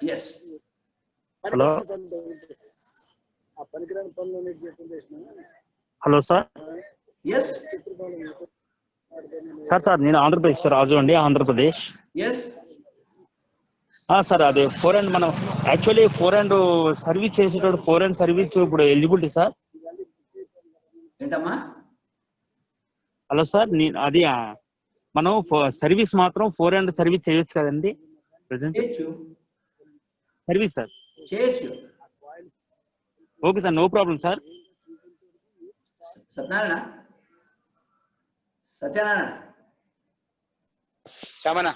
[SPEAKER 1] yes.
[SPEAKER 4] Hello. Hello, sir.
[SPEAKER 1] Yes.
[SPEAKER 4] Sir, నేను ఆంధ్రప్రదేశ్ రాజు అండి, Andhra Pradesh.
[SPEAKER 1] Yes.
[SPEAKER 4] Sir అదే four hand మనం actually four hand service చేసేటప్పుడు four hand service ఇప్పుడు eligibility sir.
[SPEAKER 1] ఏంటమ్మా?
[SPEAKER 4] Hello sir, నేను అది మనం సర్వీస్ మాత్రం ఫోర్ హ్యాండ్ సర్వీస్ చేయొచ్చు కదండి ప్రెసెంట్? సర్వీస్ సార్
[SPEAKER 1] చేయొచ్చు.
[SPEAKER 4] Okay sir, no problem sir.
[SPEAKER 1] Satyanarayana
[SPEAKER 3] శ్యామన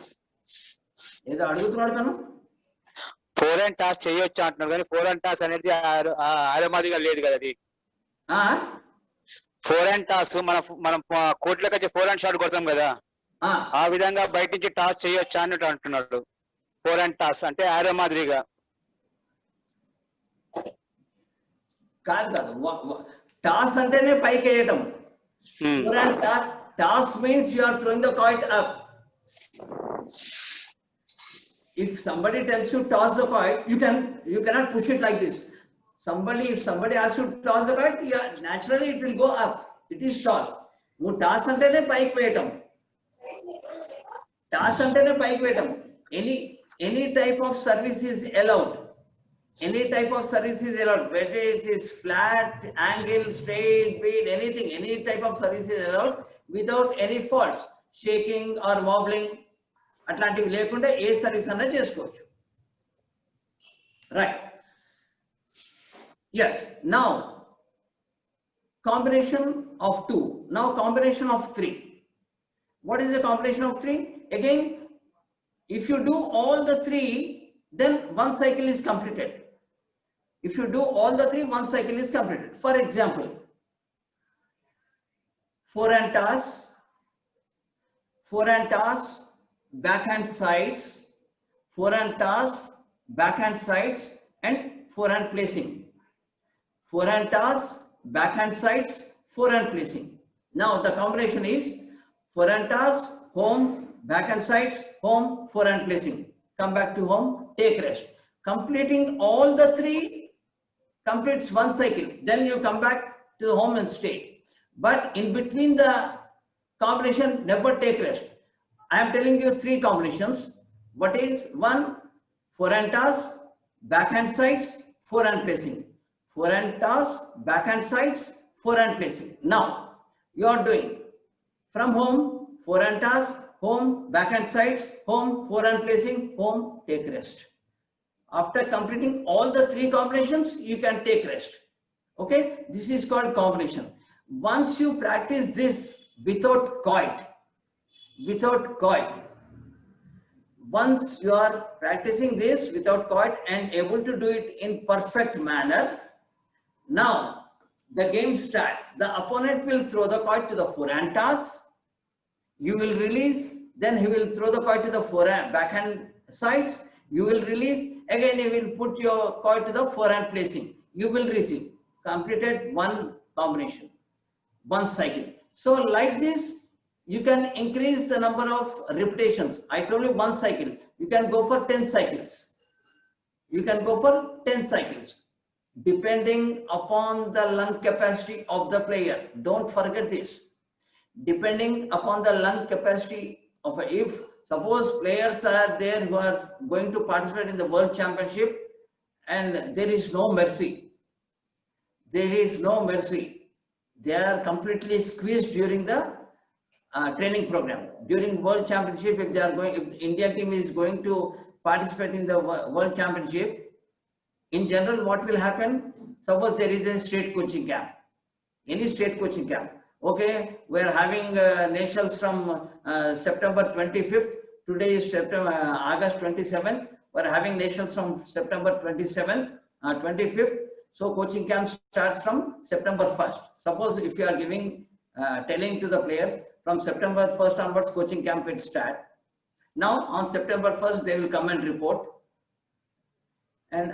[SPEAKER 1] ఏదో అడుగుతున్నాడు తను.
[SPEAKER 3] ఫోర్ అండ్ టాస్ చేయొచ్చు అంటున్నారు కానీ ఫోర్ అండ్ టాస్ అనేది ఆరమాదిగా లేదు కదా. అది ఫోర్ అండ్ టాస్ మనం కోర్టులోకి వచ్చి ఫోర్ అండ్ షాట్ కొడతాం కదా, ఆ విధంగా బయట నుంచి టాస్ చేయొచ్చా అన్నట్టు అంటున్నాడు. ఫోర్ అండ్ టాస్ అంటే ఆరో మాదిరిగా
[SPEAKER 1] కాదు. టాస్ అంటేనే పైకి వేయటం. Toss means you are throwing the coin up. If somebody tells you toss the coin, you cannot push it like this. If somebody asks you to toss the coin, yeah, naturally it will go up. It is toss. Toss antene pike veyatam. Toss antene pike veyatam. Any type of service is allowed. Any type of service is allowed. Whether it is flat, angle, straight, beat, anything. Any type of service is allowed without any faults, shaking or wobbling. అట్లాంటివి లేకుండా ఏ service అన్నా చేసుకోవచ్చు. Right. Yes. Now combination of 2. Now combination of 3. What is the combination of 3? Again if you do all the 3, then one cycle is completed. If you do all the 3, one cycle is completed. For example, forehand toss, backhand sides, forehand toss, backhand sides, and forehand placing. Forehand toss, backhand sides, forehand placing. Now the combination is forehand toss, home, backhand sides, home, forehand placing. Come back to home, take rest. Completing all the 3 completes one cycle. Then you come back to the home and stay. But in between the combination, never take rest. I am telling you 3 combinations. What is 1? Forehand toss, backhand sides, forehand placing. Forehand toss, backhand sides, forehand placing. Now you are doing from home, forehand toss, home, backhand sides, home, forehand placing, home, take rest. After completing all the 3 combinations, you can take rest. Okay, this is called combination. Once you practice this without quoit, once you are practicing this without quoit and able to do it in perfect manner, now the game starts. The opponent will throw the quoit to the forehand toss. You will release, then he will throw the quoit to the forehand backhand sides. You will release, again he will put your quoit to the forehand placing. You will receive. Completed one combination, one cycle. So like this, you can increase the number of repetitions. I told you one cycle. You can go for 10 cycles. You can go for 10 cycles, depending upon the lung capacity of the player. Don't forget this. Depending upon the lung capacity of if suppose players are there who are going to participate in the World Championship and there is no mercy. There is no mercy. They are completely squeezed during the training program. During World Championship, if the Indian team is going to participate in the World Championship, in general, what will happen? Suppose there is a state coaching camp, any state coaching camp. Okay, we are having nationals from September 25th. Today is August 27th. We are having nationals from September 27th, 25th. So coaching camp starts from September 1st. Suppose if you are giving, telling to the players from September 1st onwards, coaching camp will start. Now on September 1st, they will come and report, and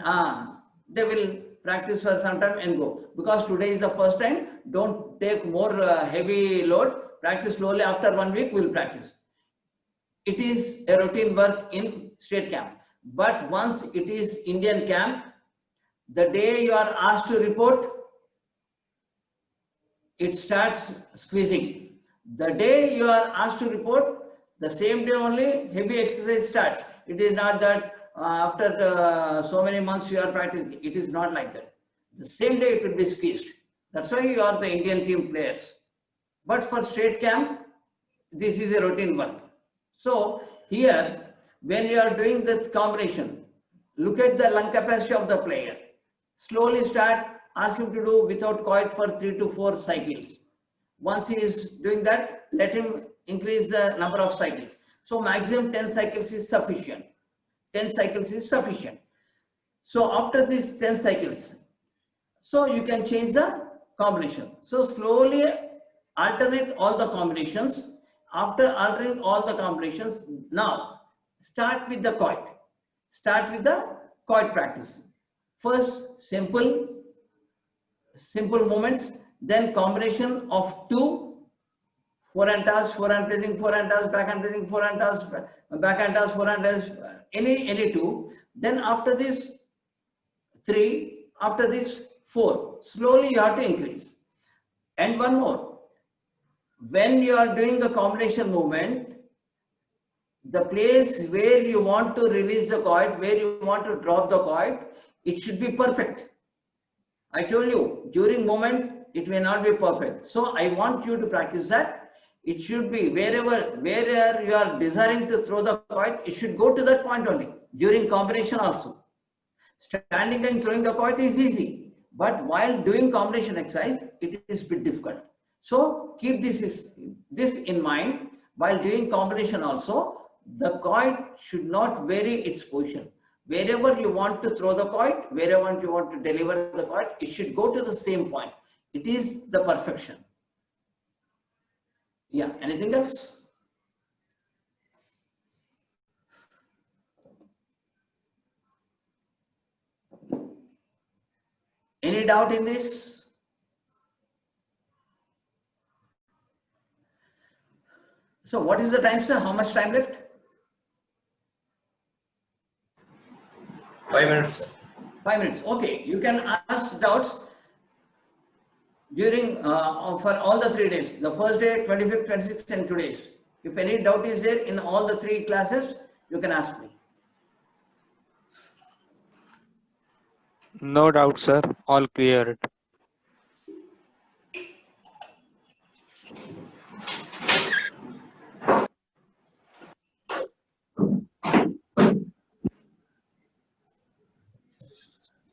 [SPEAKER 1] they will practice for some time and go. Because today is the first time, don't take more heavy load. Practice slowly. After 1 week, we'll practice. It is a routine work in state camp. But once it is Indian camp, the day you are asked to report, it starts squeezing. The day you are asked to report, the same day only heavy exercise starts. It is not that after so many months you are practicing. It is not like that. The same day it will be squeezed. That's why you are the Indian team players. But for state camp, this is a routine work. So here, when you are doing the combination, look at the lung capacity of the player. Slowly start, ask him to do without quoit for 3 to 4 cycles. Once he is doing that, let him increase the number of cycles. So maximum 10 cycles is sufficient. 10 cycles is sufficient. So after these 10 cycles, so you can change the combination. So slowly alternate all the combinations. After altering all the combinations, now start with the quoit. Start with the quoit practice. First, simple movements, then combination of 2, forehand toss, forehand placing, forehand toss, backhand placing, forehand toss, backhand toss, forehand toss, any 2. Then after this 3, after this 4. Slowly you have to increase. And one more. When you are doing a combination movement, the place where you want to release the quoit, where you want to drop the quoit, it should be perfect. I told you, during movement, it may not be perfect. So I want you to practice that. It should be wherever you are desiring to throw the quoit, it should go to that point only. During combination also. Standing and throwing the quoit is easy. But while doing combination exercise, it is a bit difficult. So keep this in mind. While doing combination also, the quoit should not vary its position. Wherever you want to throw the quoit, wherever you want to deliver the quoit, it should go to the same point. It is the perfection. Yeah, anything else? Any doubt in this? So what is the time, sir? How much time left?
[SPEAKER 5] 5 minutes, sir.
[SPEAKER 1] 5 minutes. Okay, you can ask doubts during for all the 3 days. The first day, 25th, 26th, and 2 days. If any doubt is there in all the 3 classes, you can ask me.
[SPEAKER 6] No doubt, sir. All cleared.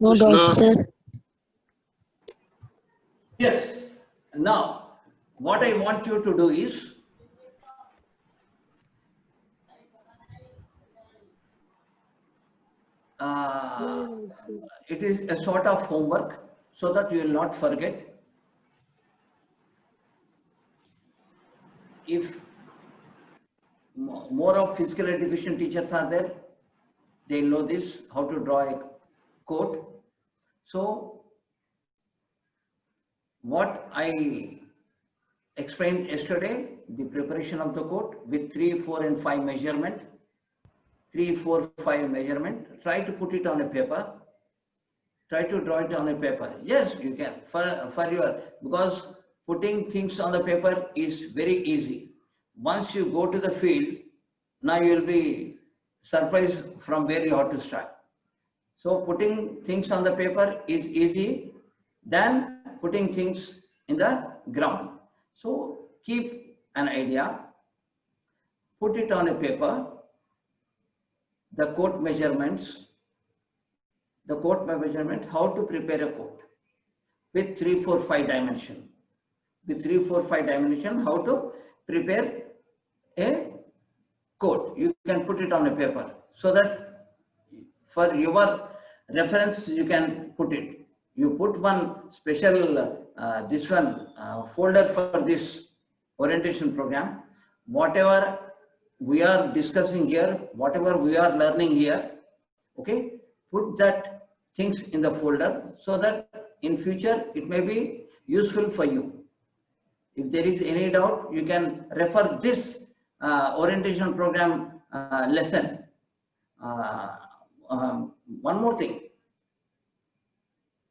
[SPEAKER 2] No doubt, sir.
[SPEAKER 1] Yes. Now, what I want you to do is, it is a sort of homework so that you will not forget. If more of physical education teachers are there, they know this, how to draw a court. So what I explained yesterday, the preparation of the court with 3, 4, and 5 measurement, 3, 4, 5 measurement, try to put it on a paper. Try to draw it on a paper. Yes, you can, because putting things on the paper is very easy. Once you go to the field, now you will be surprised from where you have to start. So putting things on the paper is easy than putting things in the ground. So keep an idea, put it on a paper, the court measurements, how to prepare a court with 3, 4, 5 dimension. with 3, 4, 5 dimension how to prepare a code. You can put it on a paper so that for your reference you can put it. You put one special folder for this orientation program. Whatever we are discussing here, whatever we are learning here, okay, put that things in the folder so that in future it may be useful for you. If there is any doubt, you can refer this orientation program lesson. One more thing.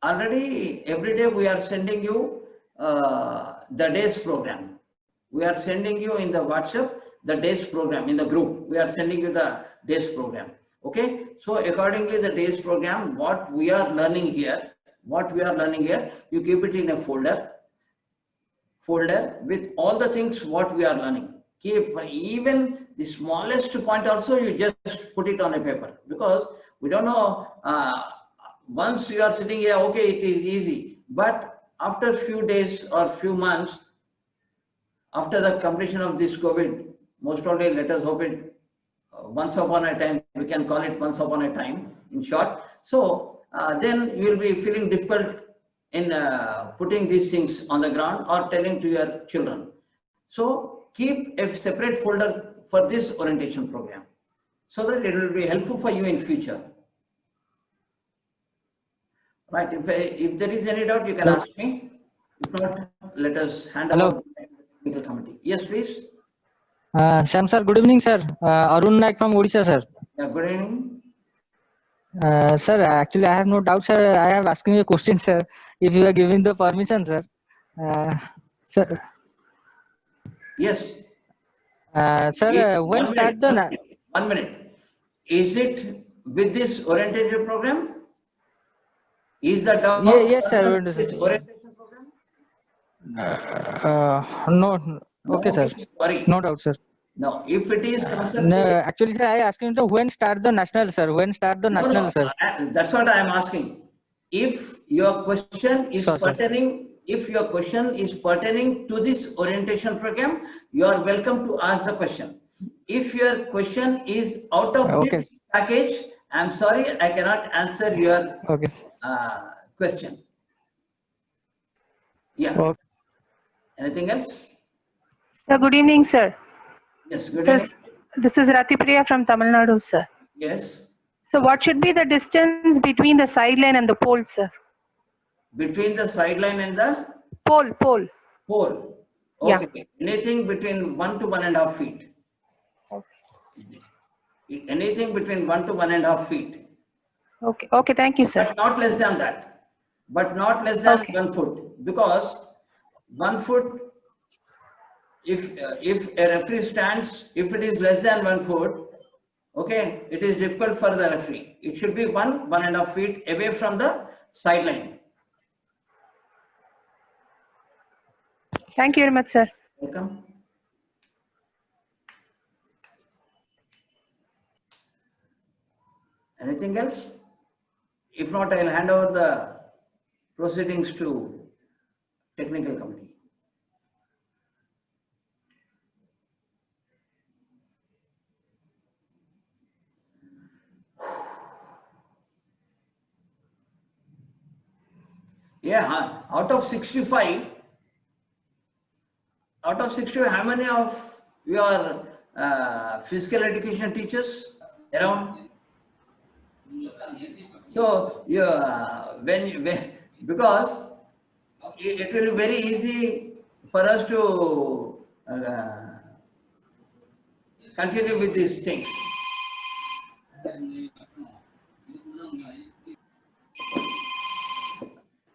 [SPEAKER 1] Already every day we are sending you the day's program. We are sending you in the WhatsApp the day's program in the group. We are sending you the day's program. Okay. So accordingly, the day's program, what we are learning here, you keep it in a folder with all the things what we are learning. Keep even the smallest point also, you just put it on a paper, because we don't know. Once you are sitting here, okay, it is easy, but after few days or few months, after the completion of this COVID, most probably, let us hope it once upon a time, we can call it once upon a time in short. So then you will be feeling difficult in putting these things on the ground or telling to your children. So keep a separate folder for this orientation program so that it will be helpful for you in future. Right, if there is any doubt, you can ask me. If not, let us hand over to the technical committee. Yes, please.
[SPEAKER 5] Shyam sir, good evening, sir. Arun Naik from Odisha, sir.
[SPEAKER 1] Yeah, good evening.
[SPEAKER 5] Sir, actually, I have no doubt, sir. I have asking you a question, sir. If you are giving the permission, sir. Sir.
[SPEAKER 1] Yes.
[SPEAKER 5] Sir, when start the...
[SPEAKER 1] 1 minute. Is it with this orientation program? Is the doubt?
[SPEAKER 5] Yes, sir.
[SPEAKER 1] This orientation program?
[SPEAKER 5] No. Okay, sir.
[SPEAKER 1] Sorry.
[SPEAKER 5] No doubt, sir.
[SPEAKER 1] No, if it is concerned.
[SPEAKER 5] No, actually, sir, I asking you when start the national, sir. When start the national, sir.
[SPEAKER 1] That's what I am asking. If your question is pertaining, to this orientation program, you are welcome to ask the question. If your question is out of this package, I'm sorry, I cannot answer your question. Yeah. Anything else?
[SPEAKER 7] Sir, good evening, sir.
[SPEAKER 1] Yes, good
[SPEAKER 7] sir,
[SPEAKER 1] evening.
[SPEAKER 7] This is Ratipriya from Tamil Nadu, sir.
[SPEAKER 1] Yes.
[SPEAKER 7] So what should be the distance between the sideline and the pole, sir?
[SPEAKER 1] Between the sideline and the?
[SPEAKER 7] Pole.
[SPEAKER 1] Pole. Okay.
[SPEAKER 7] Yeah.
[SPEAKER 1] Anything between 1 to 1.5 feet. Okay. Anything between 1 to 1.5 feet.
[SPEAKER 7] Okay, thank you, sir.
[SPEAKER 1] But not less than that. But not less than 1 foot. Because 1 foot, if a referee stands, if it is less than 1 foot, okay, it is difficult for the referee. It should be 1.5 feet away from the sideline.
[SPEAKER 7] Thank you very much, sir.
[SPEAKER 1] Welcome. Anything else? If not, I'll hand over the proceedings to technical committee. Yeah, out of 65, how many of your physical education teachers around? So because it will be very easy for us to continue with these things.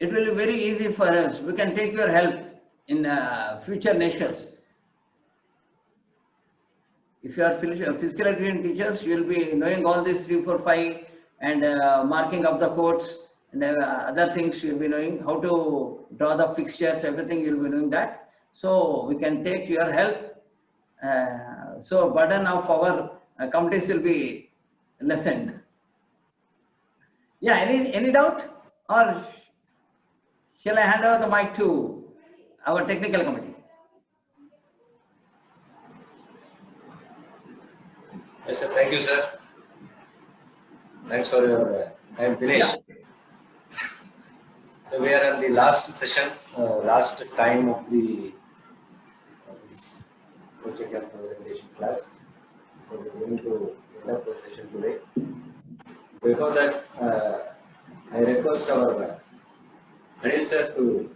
[SPEAKER 1] It will be very easy for us. We can take your help in future nations. If you are physical education teachers, you will be knowing all these 3, 4, 5 and marking of the courts and other things. You will be knowing how to draw the fixtures, everything you will be knowing that. So we can take your help. So burden of our committees will be lessened. Yeah, any doubt? Or shall I hand over the mic to our technical committee.
[SPEAKER 8] Yes, sir. Thank you, sir. Thanks for your time, Dinesh.
[SPEAKER 1] Yeah.
[SPEAKER 8] So we are on the last session, last time of this coaching and presentation class. So we are going to end up the session today. Before that, I request our Anil sir to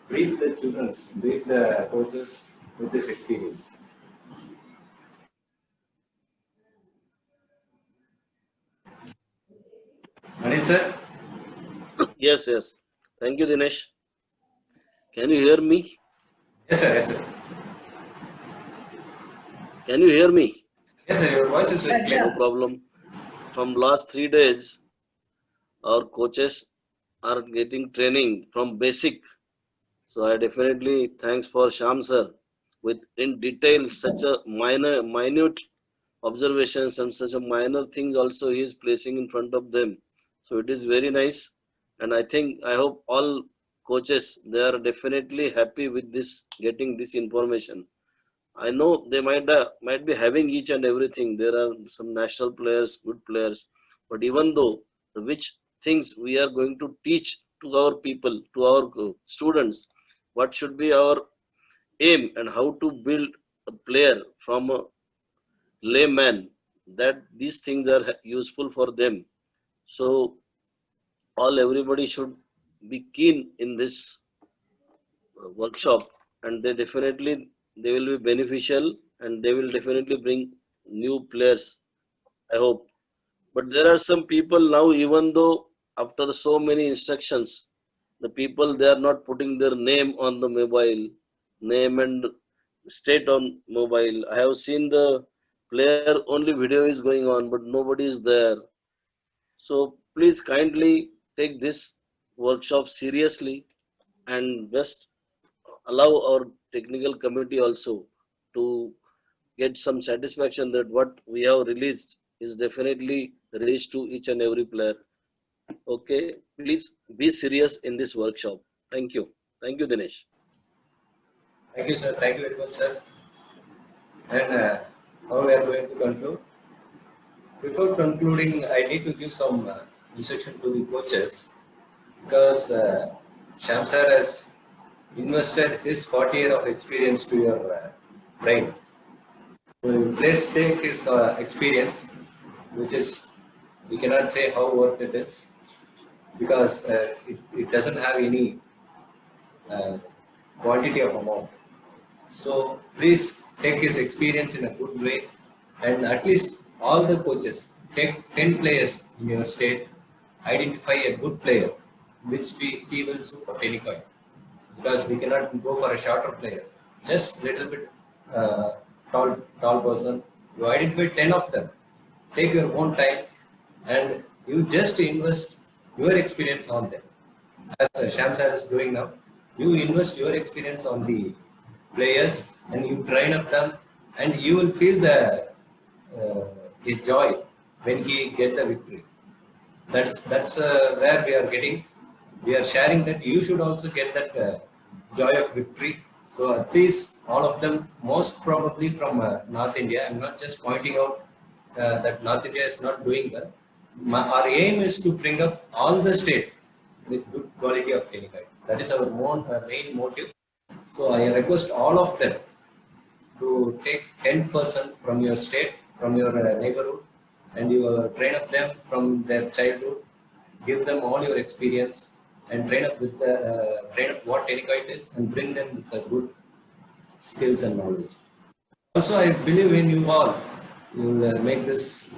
[SPEAKER 8] brief the children, brief the coaches with this experience. Anil sir?
[SPEAKER 9] Yes, yes. Thank you, Dinesh. Can you hear me?
[SPEAKER 8] Yes, sir. Yes, sir.
[SPEAKER 9] Can you hear me?
[SPEAKER 8] Yes, sir. Your voice is very clear.
[SPEAKER 9] No problem. From last 3 days, our coaches are getting training from basic. So I definitely thanks for Sham sir with in detail such a minute observations and such a minor things also he is placing in front of them. So it is very nice, and I hope all coaches they are definitely happy with this getting this information. I know they might be having each and everything. There are some national players, good players, but even though which things we are going to teach to our people, to our students, what should be our aim and how to build a player from a layman, that these things are useful for them. So everybody should be keen in this workshop, and they will be beneficial, and they will definitely bring new players, I hope. But there are some people now, even though after so many instructions, the people they are not putting their name on the mobile, name and state on mobile. I have seen the player only video is going on, but nobody is there. So please kindly take this workshop seriously, and best allow our technical committee also to get some satisfaction that what we have released is definitely reached to each and every player. Okay, please be serious in this workshop. Thank you. Thank you, Dinesh.
[SPEAKER 8] Thank you, sir. Thank you very much, sir. And now we are going to conclude. Before concluding, I need to give some instruction to the coaches, because Sham sir has invested his 40 years of experience to your brain. So please take his experience, which is, we cannot say how worth it is, because it doesn't have any quantity of amount. So please take his experience in a good way, and at least all the coaches take 10 players in your state, identify a good player which he will suit for Tennikoit, because we cannot go for a shorter player, just little bit tall person. You identify 10 of them, take your own time, and you just invest your experience on them. As Sham sir is doing now, you invest your experience on the players and you train up them, and you will feel the joy when he get the victory. That's where we are getting. We are sharing that you should also get that joy of victory. So at least all of them, most probably from North India. I'm not just pointing out that North India is not doing well. Our aim is to bring up all the state with good quality of Tenniqouit. That is our main motive. So I request all of them to take 10% from your state, from your neighborhood, and you train up them from their childhood. Give them all your experience and train up what Tennikoit is, and bring them with the good skills and knowledge. Also, I believe in you all. You will make this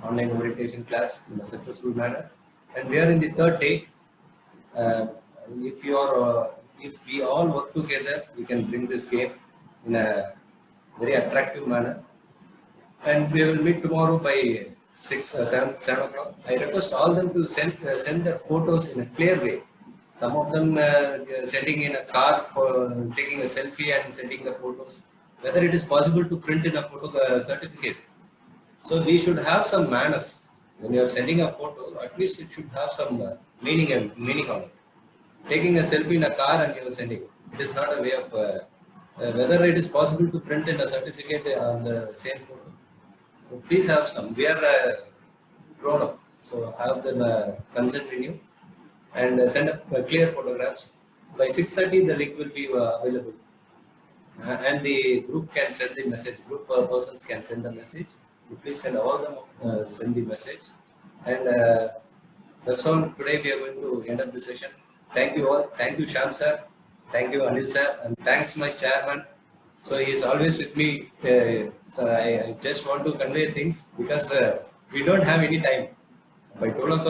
[SPEAKER 8] online meditation class in a successful manner. And we are in the third day. If we all work together, we can bring this game in a very attractive manner. And we will meet tomorrow by 7 o'clock. I request all them to send their photos in a clear way. Some of them sending in a car for taking a selfie and sending the photos. Whether it is possible to print in a photo certificate. So we should have some manners. When you are sending a photo, at least it should have some meaning on it. taking a selfie in a car and you're sending. It is not a way of whether it is possible to print in a certificate on the same photo. So please have some. We are grown up, so have the consent renew and send up clear photographs. By 6:30, the link will be available, and the group can send the message. Group persons can send the message. You please send all of them send the message, and that's all. Today we are going to end up the session. Thank you all. Thank you, Sham sir. Thank you, Anil sir, and thanks my chairman. So he is always with me. So I just want to convey things because we don't have any time. By 12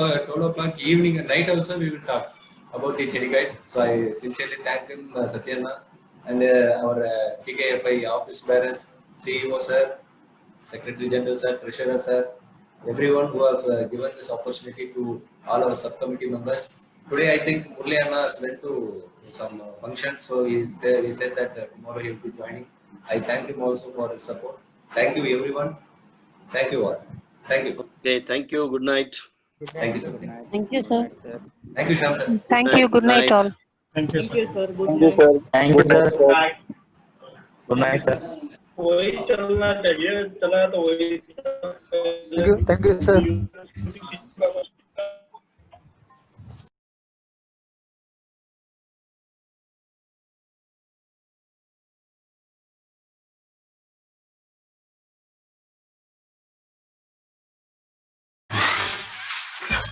[SPEAKER 8] o'clock evening and night also we will talk about the Tennikoit. So I sincerely thank him, Satyana, and our TKFI office bearers, CEO sir, Secretary General sir, Treasurer sir, everyone who have given this opportunity to all our subcommittee members. Today I think Murli Anna has went to some function, so he is there. He said that tomorrow he will be joining. I thank him also for his support. Thank you everyone. Thank you all. Thank you.
[SPEAKER 9] Okay, thank you. Good night.
[SPEAKER 8] Thank you, sir.
[SPEAKER 2] Thank you, sir.
[SPEAKER 8] Thank you, Sham sir.
[SPEAKER 7] Thank you. Good night, all.
[SPEAKER 10] Thank you, sir.
[SPEAKER 4] Thank you, sir. Good night, sir.
[SPEAKER 5] Thank you, sir.